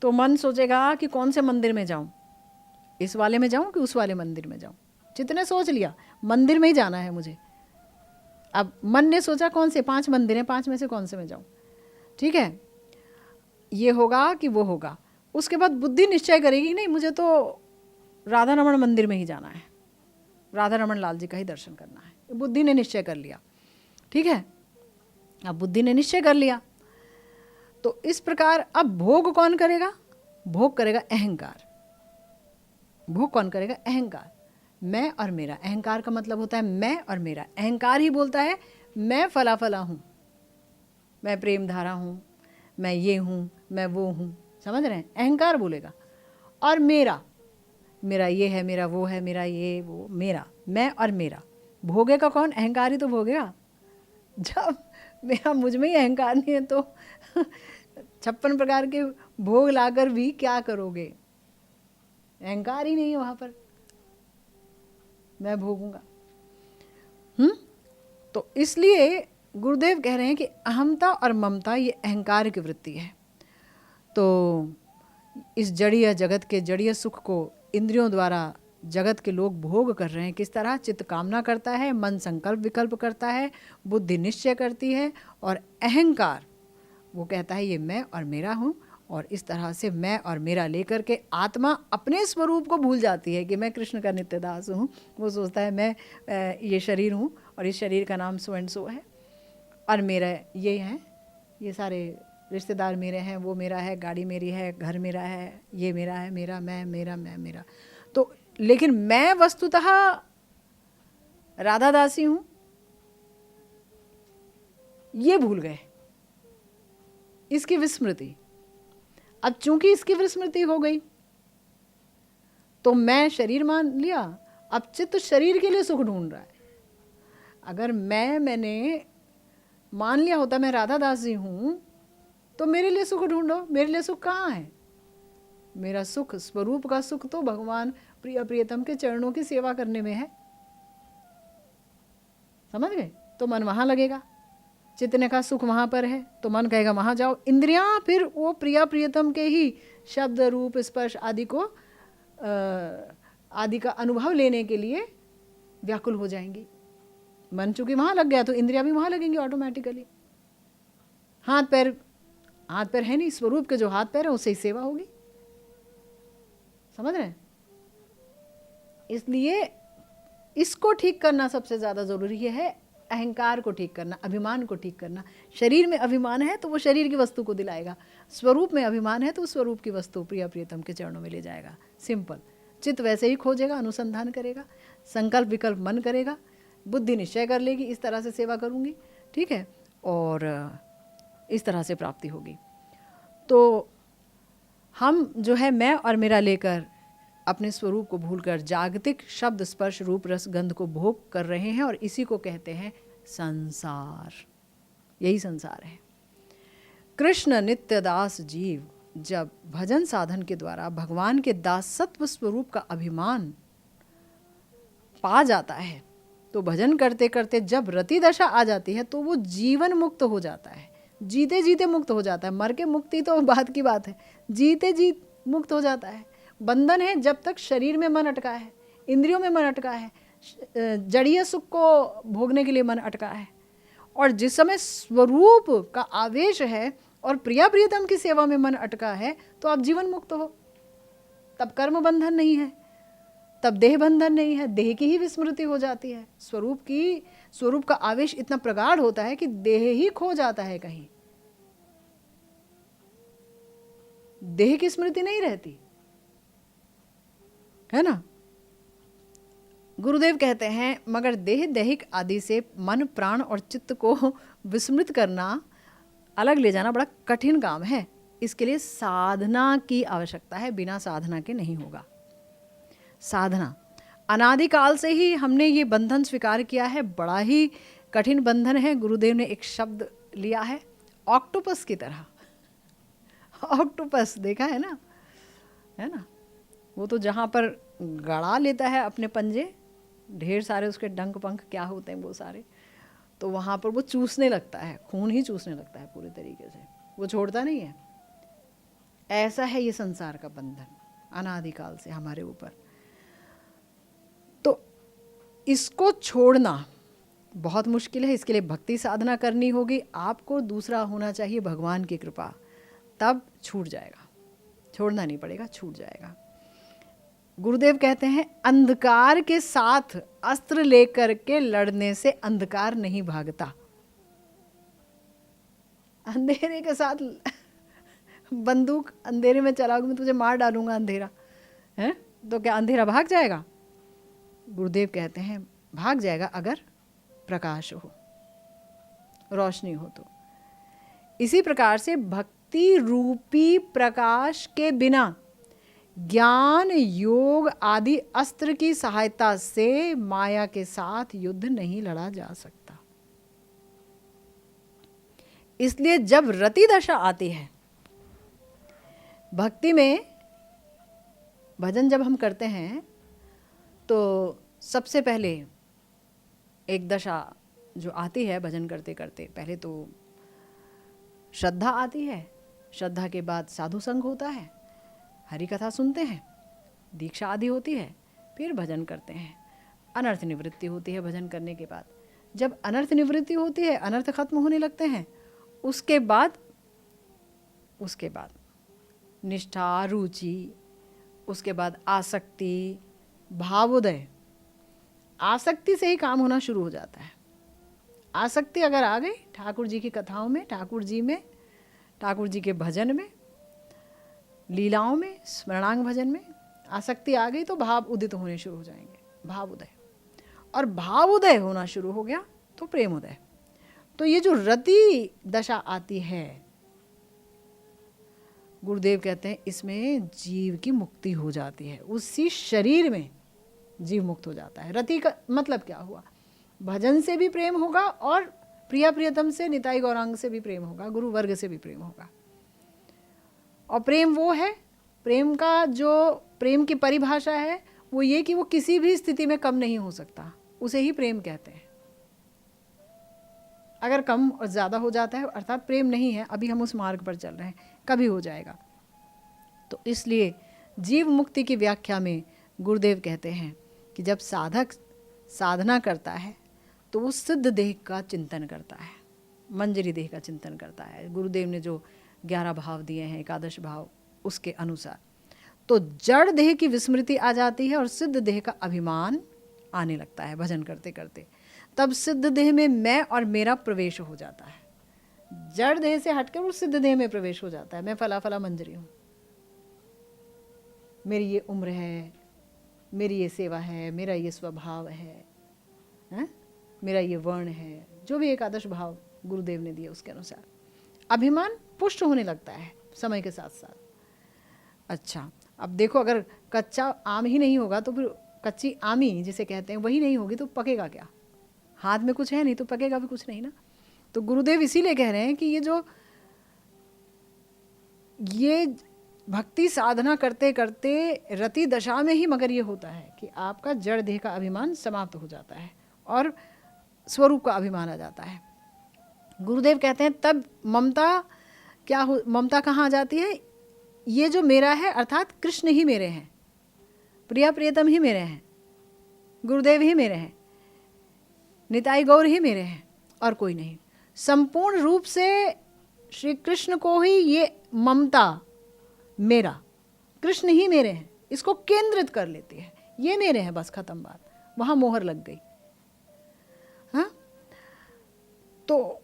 तो मन सोचेगा कि कौन से मंदिर में जाऊं, इस वाले में जाऊं कि उस वाले मंदिर में जाऊं। चित्त ने सोच लिया मंदिर में ही जाना है मुझे। अब मन ने सोचा कौन से 5 मंदिर हैं, 5 में से कौन से में जाऊं। ठीक है, ये होगा कि वो होगा। उसके बाद बुद्धि निश्चय करेगी नहीं, मुझे तो राधा रमण मंदिर में ही जाना है, राधा रमण लाल जी का ही दर्शन करना है। बुद्धि ने निश्चय कर लिया। ठीक है, अब बुद्धि ने निश्चय कर लिया तो इस प्रकार अब भोग कौन करेगा? भोग करेगा अहंकार। भोग कौन करेगा? अहंकार। मैं और मेरा। अहंकार का मतलब होता है मैं और मेरा। अहंकार ही बोलता है मैं फला फला हूँ, मैं प्रेम धारा हूँ, मैं ये हूँ, मैं वो हूँ। समझ रहे हैं? अहंकार बोलेगा। और मेरा, मेरा ये है, मेरा वो है, मेरा ये वो, मेरा, मैं और मेरा। भोगेगा कौन? अहंकार ही तो भोगेगा। जब मेरा मुझ में ही अहंकार नहीं है तो 56 प्रकार के भोग लाकर भी क्या करोगे? अहंकार ही नहीं है वहां पर, मैं भोगूंगा। तो इसलिए गुरुदेव कह रहे हैं कि अहमता और ममता ये अहंकार की वृत्ति है। तो इस जड़ीय जगत के जड़ीय सुख को इंद्रियों द्वारा जगत के लोग भोग कर रहे हैं। किस तरह? चित्त कामना करता है, मन संकल्प विकल्प करता है, बुद्धि निश्चय करती है, और अहंकार वो कहता है ये मैं और मेरा हूँ, और इस तरह से मैं और मेरा लेकर के आत्मा अपने स्वरूप को भूल जाती है कि मैं कृष्ण का नित्य दास हूँ। वो सोचता है मैं ये शरीर हूँ और इस शरीर का नाम सो एंड सो है, और मेरा ये है, ये सारे रिश्तेदार मेरे हैं, वो मेरा है, गाड़ी मेरी है, घर मेरा है, ये मेरा है, मेरा मैं मेरा। तो लेकिन मैं वस्तुतः राधा दासी हूँ, ये भूल गए, इसकी विस्मृति। अब चूंकि इसकी विस्मृति हो गई तो मैं शरीर मान लिया, अब चित्त शरीर के लिए सुख ढूंढ रहा है। अगर मैंने मान लिया होता मैं राधा दासी हूं तो मेरे लिए सुख ढूंढो, मेरे लिए सुख कहाँ है? मेरा सुख, स्वरूप का सुख तो भगवान प्रिय प्रियतम के चरणों की सेवा करने में है। समझ गए? तो मन वहां लगेगा, चित्त ने कहा सुख वहां पर है तो मन कहेगा वहां जाओ। इंद्रियां फिर वो प्रिया प्रियतम के ही शब्द रूप स्पर्श आदि को आदि का अनुभव लेने के लिए व्याकुल हो जाएंगी। मन चूंकि वहां लग गया तो इंद्रियां भी वहां लगेंगी ऑटोमेटिकली। हाथ पैर है नहीं, स्वरूप के जो हाथ पैर है उससे ही सेवा होगी। समझ रहे हैं? इसलिए इसको ठीक करना सबसे ज्यादा जरूरी है, अहंकार को ठीक करना, अभिमान को ठीक करना। शरीर में अभिमान है तो वो शरीर की वस्तु को दिलाएगा, स्वरूप में अभिमान है तो उस स्वरूप की वस्तु प्रिय प्रियतम के चरणों में ले जाएगा। सिंपल। चित्त वैसे ही खोजेगा, अनुसंधान करेगा, संकल्प विकल्प मन करेगा, बुद्धि निश्चय कर लेगी इस तरह से सेवा करूंगी, ठीक है, और इस तरह से प्राप्ति होगी। तो हम जो है मैं और मेरा लेकर अपने स्वरूप को भूलकर जागतिक शब्द स्पर्श रूप रस गंध को भोग कर रहे हैं, और इसी को कहते हैं संसार। यही संसार है। कृष्ण नित्य दास जीव जब भजन साधन के द्वारा भगवान के दासत्व स्वरूप का अभिमान पा जाता है तो भजन करते करते जब रति दशा आ जाती है तो वो जीवन मुक्त हो जाता है, जीते जीते मुक्त हो जाता है। मर के मुक्ति तो बात की बात है, जीते जी मुक्त हो जाता है। बंधन है जब तक शरीर में मन अटका है, इंद्रियों में मन अटका है, जड़ीय सुख को भोगने के लिए मन अटका है, और जिस समय स्वरूप का आवेश है और प्रिया प्रियतम की सेवा में मन अटका है तो आप जीवन मुक्त हो। तब कर्म बंधन नहीं है, तब देह बंधन नहीं है, देह की ही विस्मृति हो जाती है। स्वरूप का आवेश इतना प्रगाढ़ होता है कि देह ही खो जाता है, कहीं देह की स्मृति नहीं रहती है ना। गुरुदेव कहते हैं मगर देह दैहिक आदि से मन प्राण और चित्त को विस्मृत करना, अलग ले जाना बड़ा कठिन काम है। इसके लिए साधना की आवश्यकता है, बिना साधना के नहीं होगा। साधना, अनादिकाल से ही हमने ये बंधन स्वीकार किया है, बड़ा ही कठिन बंधन है। गुरुदेव ने एक शब्द लिया है ऑक्टोपस की तरह। ऑक्टोपस देखा है ना, है ना? वो तो जहाँ पर गड़ा लेता है अपने पंजे, ढेर सारे उसके डंक पंख क्या होते हैं वो सारे, तो वहाँ पर वो चूसने लगता है, खून ही चूसने लगता है पूरे तरीके से, वो छोड़ता नहीं है। ऐसा है ये संसार का बंधन अनादिकाल से हमारे ऊपर। तो इसको छोड़ना बहुत मुश्किल है, इसके लिए भक्ति साधना करनी होगी आपको। दूसरा होना चाहिए भगवान की कृपा, तब छूट जाएगा। छोड़ना नहीं पड़ेगा, छूट जाएगा। गुरुदेव कहते हैं अंधकार के साथ अस्त्र लेकर के लड़ने से अंधकार नहीं भागता। अंधेरे के साथ बंदूक अंधेरे में चलाऊंगी, मैं तुझे मार डालूंगा अंधेरा है, तो क्या अंधेरा भाग जाएगा? गुरुदेव कहते हैं भाग जाएगा अगर प्रकाश हो, रोशनी हो तो। इसी प्रकार से भक्ति रूपी प्रकाश के बिना ज्ञान योग आदि अस्त्र की सहायता से माया के साथ युद्ध नहीं लड़ा जा सकता। इसलिए जब रति दशा आती है भक्ति में, भजन जब हम करते हैं तो सबसे पहले एक दशा जो आती है भजन करते करते, पहले तो श्रद्धा आती है, श्रद्धा के बाद साधु संग होता है, हरि कथा सुनते हैं, दीक्षा आदि होती है, फिर भजन करते हैं। अनर्थ निवृत्ति होती है भजन करने के बाद। जब अनर्थ निवृत्ति होती है, अनर्थ खत्म होने लगते हैं, उसके बाद उसके बाद निष्ठा, रुचि, उसके बाद आसक्ति, भावोदय। आसक्ति से ही काम होना शुरू हो जाता है। आसक्ति अगर आ गई ठाकुर जी की कथाओं में, ठाकुर जी में, ठाकुर जी के भजन में, लीलाओं में, स्मरणांग भजन में आसक्ति आ गई तो भाव उदित होने शुरू हो जाएंगे, भाव उदय। और भाव उदय होना शुरू हो गया तो प्रेम उदय। तो ये जो रति दशा आती है, गुरुदेव कहते हैं इसमें जीव की मुक्ति हो जाती है, उसी शरीर में जीव मुक्त हो जाता है। रति का मतलब क्या हुआ? भजन से भी प्रेम होगा और प्रिया प्रियतम से, निताई गौरांग से भी प्रेम होगा, गुरु वर्ग से भी प्रेम होगा। और प्रेम वो है, प्रेम का जो प्रेम की परिभाषा है वो ये कि वो किसी भी स्थिति में कम नहीं हो सकता, उसे ही प्रेम कहते हैं। अगर कम और ज़्यादा हो जाता है अर्थात प्रेम नहीं है, अभी हम उस मार्ग पर चल रहे हैं, कभी हो जाएगा। तो इसलिए जीव मुक्ति की व्याख्या में गुरुदेव कहते हैं कि जब साधक साधना करता है तो वो सिद्ध देह का चिंतन करता है, मंजरी देह का चिंतन करता है। गुरुदेव ने जो 11 भाव दिए हैं, एकादश भाव, उसके अनुसार तो जड़ देह की विस्मृति आ जाती है और सिद्ध देह का अभिमान आने लगता है भजन करते करते। तब सिद्ध देह में मैं और मेरा प्रवेश हो जाता है। जड़ देह से हटकर वो सिद्ध देह में प्रवेश हो जाता है। मैं फला फला मंजरी हूँ, मेरी ये उम्र है, मेरी ये सेवा है, मेरा ये स्वभाव है, मेरा ये वर्ण है, जो भी एकादश भाव गुरुदेव ने दिए उसके अनुसार अभिमान पुष्ट होने लगता है समय के साथ साथ। अच्छा, अब देखो अगर कच्चा आम ही नहीं होगा तो फिर कच्ची आमी जिसे कहते हैं वही नहीं होगी तो पकेगा क्या? हाथ में कुछ है नहीं तो पकेगा भी कुछ नहीं ना। तो गुरुदेव इसीलिए कह रहे हैं कि ये भक्ति साधना करते करते रति दशा में ही मगर ये होता है कि आपका जड़ देह का अभिमान समाप्त हो जाता है और स्वरूप का अभिमान आ जाता है। गुरुदेव कहते हैं तब ममता कहाँ आ जाती है? ये जो मेरा है अर्थात कृष्ण ही मेरे हैं, प्रिया प्रियतम ही मेरे हैं, गुरुदेव ही मेरे हैं, निताई गौर ही मेरे हैं और कोई नहीं। संपूर्ण रूप से श्री कृष्ण को ही ये ममता, मेरा कृष्ण ही मेरे हैं, इसको केंद्रित कर लेती है। ये मेरे हैं, बस खत्म बात, वहां मोहर लग गई। हाँ, तो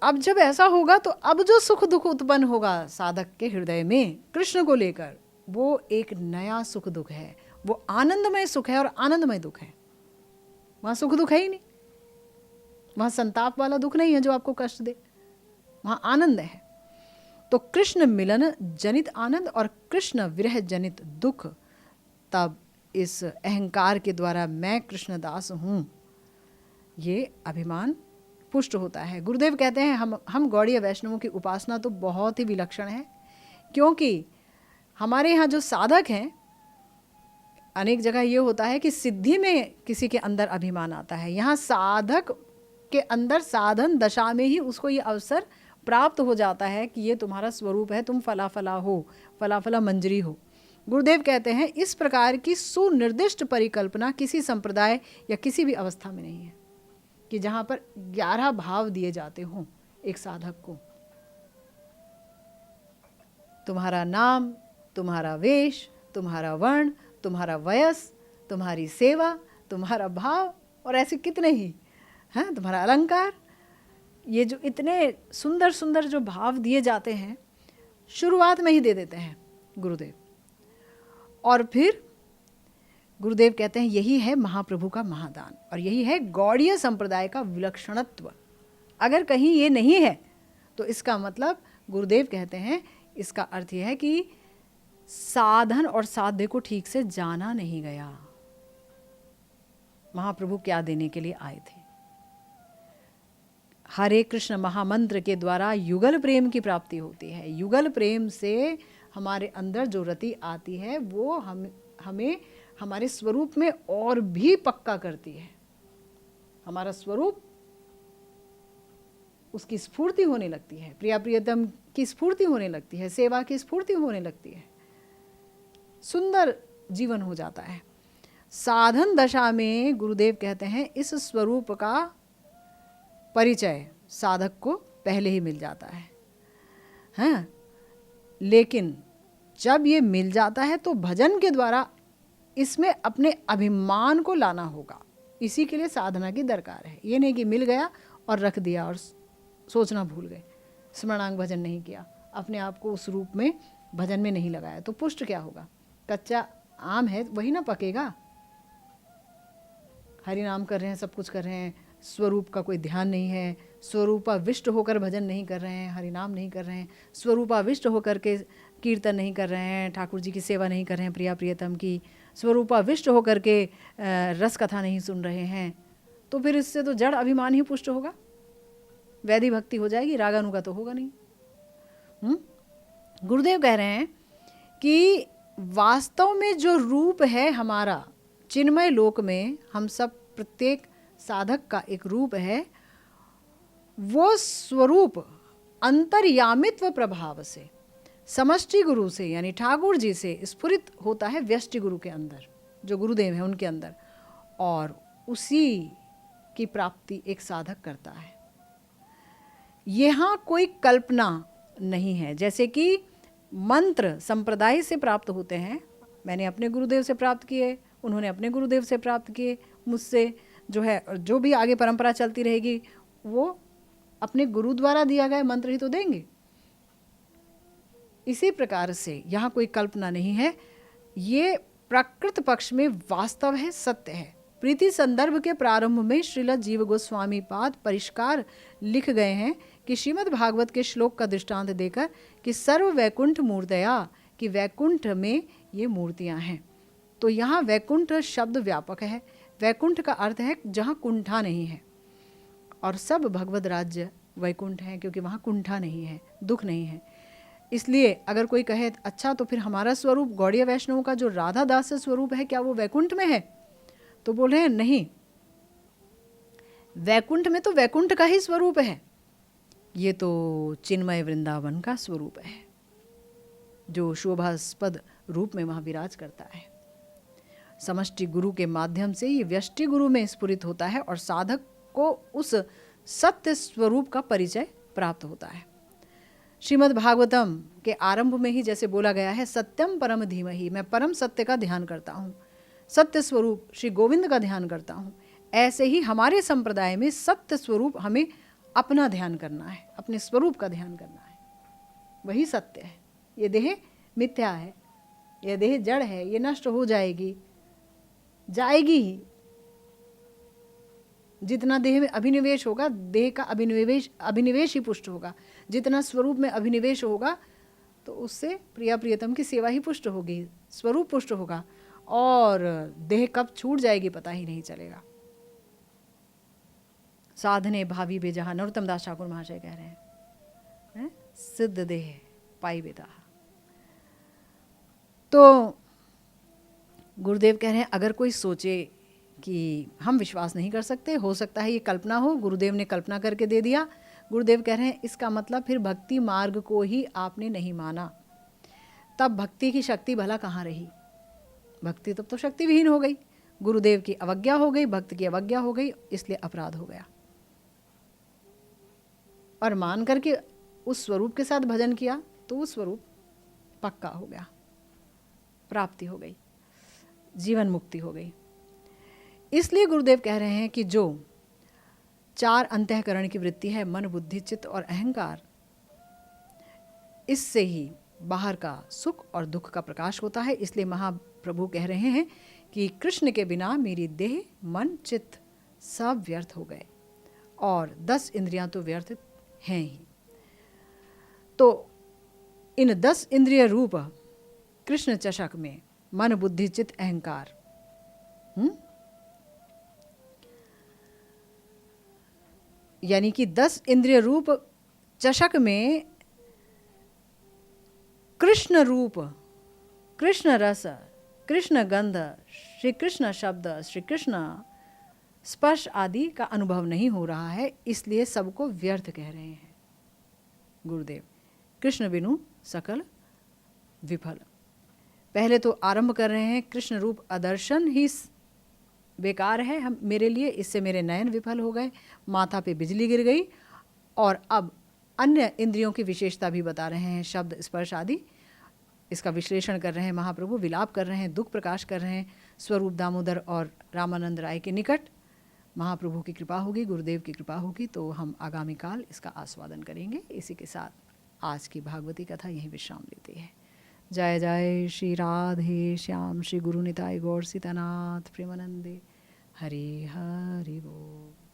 अब जब ऐसा होगा तो अब जो सुख दुख उत्पन्न होगा साधक के हृदय में कृष्ण को लेकर, वो एक नया सुख दुख है, वो आनंदमय सुख है और आनंदमय दुख है। वहां सुख दुख है ही नहीं, वहां संताप वाला दुख नहीं है जो आपको कष्ट दे, वहां आनंद है। तो कृष्ण मिलन जनित आनंद और कृष्ण विरह जनित दुख, तब इस अहंकार के द्वारा मैं कृष्णदास हूं, ये अभिमान पुष्ट होता है। गुरुदेव कहते हैं हम गौड़ीय वैष्णवों की उपासना तो बहुत ही विलक्षण है, क्योंकि हमारे यहाँ जो साधक हैं, अनेक जगह ये होता है कि सिद्धि में किसी के अंदर अभिमान आता है, यहाँ साधक के अंदर साधन दशा में ही उसको ये अवसर प्राप्त हो जाता है कि ये तुम्हारा स्वरूप है, तुम फला फला हो, फला फला मंजरी हो। गुरुदेव कहते हैं इस प्रकार की सुनिर्दिष्ट परिकल्पना किसी संप्रदाय या किसी भी अवस्था में नहीं है कि जहाँ पर 11 भाव दिए जाते हों एक साधक को। तुम्हारा नाम, तुम्हारा वेश, तुम्हारा वर्ण, तुम्हारा वयस, तुम्हारी सेवा, तुम्हारा भाव और ऐसे कितने ही हैं, तुम्हारा अलंकार, ये जो इतने सुंदर सुंदर जो भाव दिए जाते हैं शुरुआत में ही दे देते हैं गुरुदेव। और फिर गुरुदेव कहते हैं यही है महाप्रभु का महादान और यही है गौड़ीय संप्रदाय का विलक्षणत्व। अगर कहीं ये नहीं है तो इसका मतलब गुरुदेव कहते हैं इसका अर्थ यह है कि साधन और साध्य को ठीक से जाना नहीं गया। महाप्रभु क्या देने के लिए आए थे? हरे कृष्ण महामंत्र के द्वारा युगल प्रेम की प्राप्ति होती है। युगल प्रेम से हमारे अंदर जो रति आती है वो हमें हमारे स्वरूप में और भी पक्का करती है। हमारा स्वरूप, उसकी स्फूर्ति होने लगती है, प्रिया प्रियतम की स्फूर्ति होने लगती है, सेवा की स्फूर्ति होने लगती है, सुंदर जीवन हो जाता है। साधन दशा में गुरुदेव कहते हैं इस स्वरूप का परिचय साधक को पहले ही मिल जाता है। हाँ, लेकिन जब ये मिल जाता है तो भजन के द्वारा इसमें अपने अभिमान को लाना होगा। इसी के लिए साधना की दरकार है। ये नहीं कि मिल गया और रख दिया और सोचना भूल गए, स्मरणांग भजन नहीं किया, अपने आप को उस रूप में भजन में नहीं लगाया, तो पुष्ट क्या होगा? कच्चा आम है वही ना पकेगा। हरि नाम कर रहे हैं, सब कुछ कर रहे हैं, स्वरूप का कोई ध्यान नहीं है, स्वरूपाविष्ट होकर भजन नहीं कर रहे हैं, हरि नाम नहीं कर रहे हैं, स्वरूपाविष्ट होकर के कीर्तन नहीं कर रहे हैं, ठाकुर जी की सेवा नहीं कर रहे हैं, प्रिया प्रियतम की, स्वरूपाविष्ट होकर के रस कथा नहीं सुन रहे हैं, तो फिर इससे तो जड़ अभिमान ही पुष्ट होगा, वैधि भक्ति हो जाएगी, रागानुगा तो होगा नहीं। गुरुदेव कह रहे हैं कि वास्तव में जो रूप है हमारा चिन्मय लोक में, हम सब प्रत्येक साधक का एक रूप है, वो स्वरूप अंतर्यामित्व प्रभाव से समष्टि गुरु से यानी ठाकुर जी से स्फुरित होता है व्यष्टि गुरु के अंदर, जो गुरुदेव हैं उनके अंदर, और उसी की प्राप्ति एक साधक करता है। यहाँ कोई कल्पना नहीं है। जैसे कि मंत्र संप्रदाय से प्राप्त होते हैं, मैंने अपने गुरुदेव से प्राप्त किए, उन्होंने अपने गुरुदेव से प्राप्त किए, मुझसे जो है जो भी आगे परंपरा चलती रहेगी वो अपने गुरु द्वारा दिया गया मंत्र ही तो देंगे। इसी प्रकार से यहाँ कोई कल्पना नहीं है, ये प्रकृत पक्ष में वास्तव है, सत्य है। प्रीति संदर्भ के प्रारंभ में श्रील जीव गोस्वामी पाद परिष्कार लिख गए हैं कि श्रीमद् भागवत के श्लोक का दृष्टांत देकर कि सर्व वैकुंठ मूर्तया, कि वैकुंठ में ये मूर्तियां हैं। तो यहाँ वैकुंठ शब्द व्यापक है। वैकुंठ का अर्थ है जहाँ कुंठा नहीं है, और सब भगवद राज्य वैकुंठ है क्योंकि वहाँ कुंठा नहीं है, दुख नहीं है। इसलिए अगर कोई कहे अच्छा तो फिर हमारा स्वरूप गौड़ीय वैष्णव का जो राधा दास स्वरूप है क्या वो वैकुंठ में है? तो बोल रहे हैं नहीं, वैकुंठ में तो वैकुंठ का ही स्वरूप है, ये तो चिन्मय वृंदावन का स्वरूप है जो शोभास्पद रूप में वहाँ विराज करता है। समष्टि गुरु के माध्यम से ये व्यष्टि गुरु में स्फुरित होता है और साधक को उस सत्य स्वरूप का परिचय प्राप्त होता है। श्रीमद् भागवतम के आरंभ में ही जैसे बोला गया है, सत्यम परम धीमहि, मैं परम सत्य का ध्यान करता हूँ, सत्य स्वरूप श्री गोविंद का ध्यान करता हूँ। ऐसे ही हमारे संप्रदाय में सत्य स्वरूप हमें अपना ध्यान करना है, अपने स्वरूप का ध्यान करना है, वही सत्य है। ये देह मिथ्या है, यह देह जड़ है, ये नष्ट हो जाएगी, जाएगी ही। जितना देह में अभिनिवेश होगा, देह का अभिनिवेश ही पुष्ट होगा। जितना स्वरूप में अभिनिवेश होगा तो उससे प्रिया प्रियतम की सेवा ही पुष्ट होगी, स्वरूप पुष्ट होगा, और देह कब छूट जाएगी पता ही नहीं चलेगा। साधने भावी बेजहा, नरोत्तम दास ठाकुर महाशय कह रहे हैं, सिद्ध देह पाई बेदा। तो गुरुदेव कह रहे हैं अगर कोई सोचे कि हम विश्वास नहीं कर सकते, हो सकता है ये कल्पना हो, गुरुदेव ने कल्पना करके दे दिया, गुरुदेव कह रहे हैं इसका मतलब फिर भक्ति मार्ग को ही आपने नहीं माना, तब भक्ति की शक्ति भला कहाँ रही? भक्ति तब तो शक्ति विहीन हो गई, गुरुदेव की अवज्ञा हो गई, भक्त की अवज्ञा हो गई, इसलिए अपराध हो गया। और मान करके उस स्वरूप के साथ भजन किया तो वो स्वरूप पक्का हो गया, प्राप्ति हो गई, जीवन मुक्ति हो गई। इसलिए गुरुदेव कह रहे हैं कि जो 4 अंतःकरण की वृत्ति है, मन बुद्धि चित्त और अहंकार, इससे ही बाहर का सुख और दुख का प्रकाश होता है। इसलिए महाप्रभु कह रहे हैं कि कृष्ण के बिना मेरी देह मन चित्त सब व्यर्थ हो गए, और 10 इंद्रियां तो व्यर्थ हैं ही। तो इन 10 इंद्रिय रूप कृष्ण चषक में मन बुद्धि चित्त अहंकार, यानी कि 10 इंद्रिय रूप चषक में कृष्ण रूप, कृष्ण रस, कृष्ण गंध, श्री कृष्ण शब्द, श्री कृष्ण स्पर्श आदि का अनुभव नहीं हो रहा है, इसलिए सबको व्यर्थ कह रहे हैं गुरुदेव। कृष्ण बिनु सकल विफल। पहले तो आरंभ कर रहे हैं कृष्ण रूप अदर्शन ही बेकार है मेरे लिए, इससे मेरे नयन विफल हो गए, माथा पे बिजली गिर गई, और अब अन्य इंद्रियों की विशेषता भी बता रहे हैं, शब्द स्पर्श आदि। इसका विश्लेषण कर रहे हैं महाप्रभु, विलाप कर रहे हैं, दुख प्रकाश कर रहे हैं स्वरूप दामोदर और रामानंद राय के निकट। महाप्रभु की कृपा होगी, गुरुदेव की कृपा होगी तो हम आगामी काल इसका आस्वादन करेंगे। इसी के साथ आज की भागवती कथा यहीं विश्राम लेती है। जय जय श्री राधे श्याम, श्री गुरु निताय गौर सीतानाथ प्रेमानंदे। हरि हरि बोल।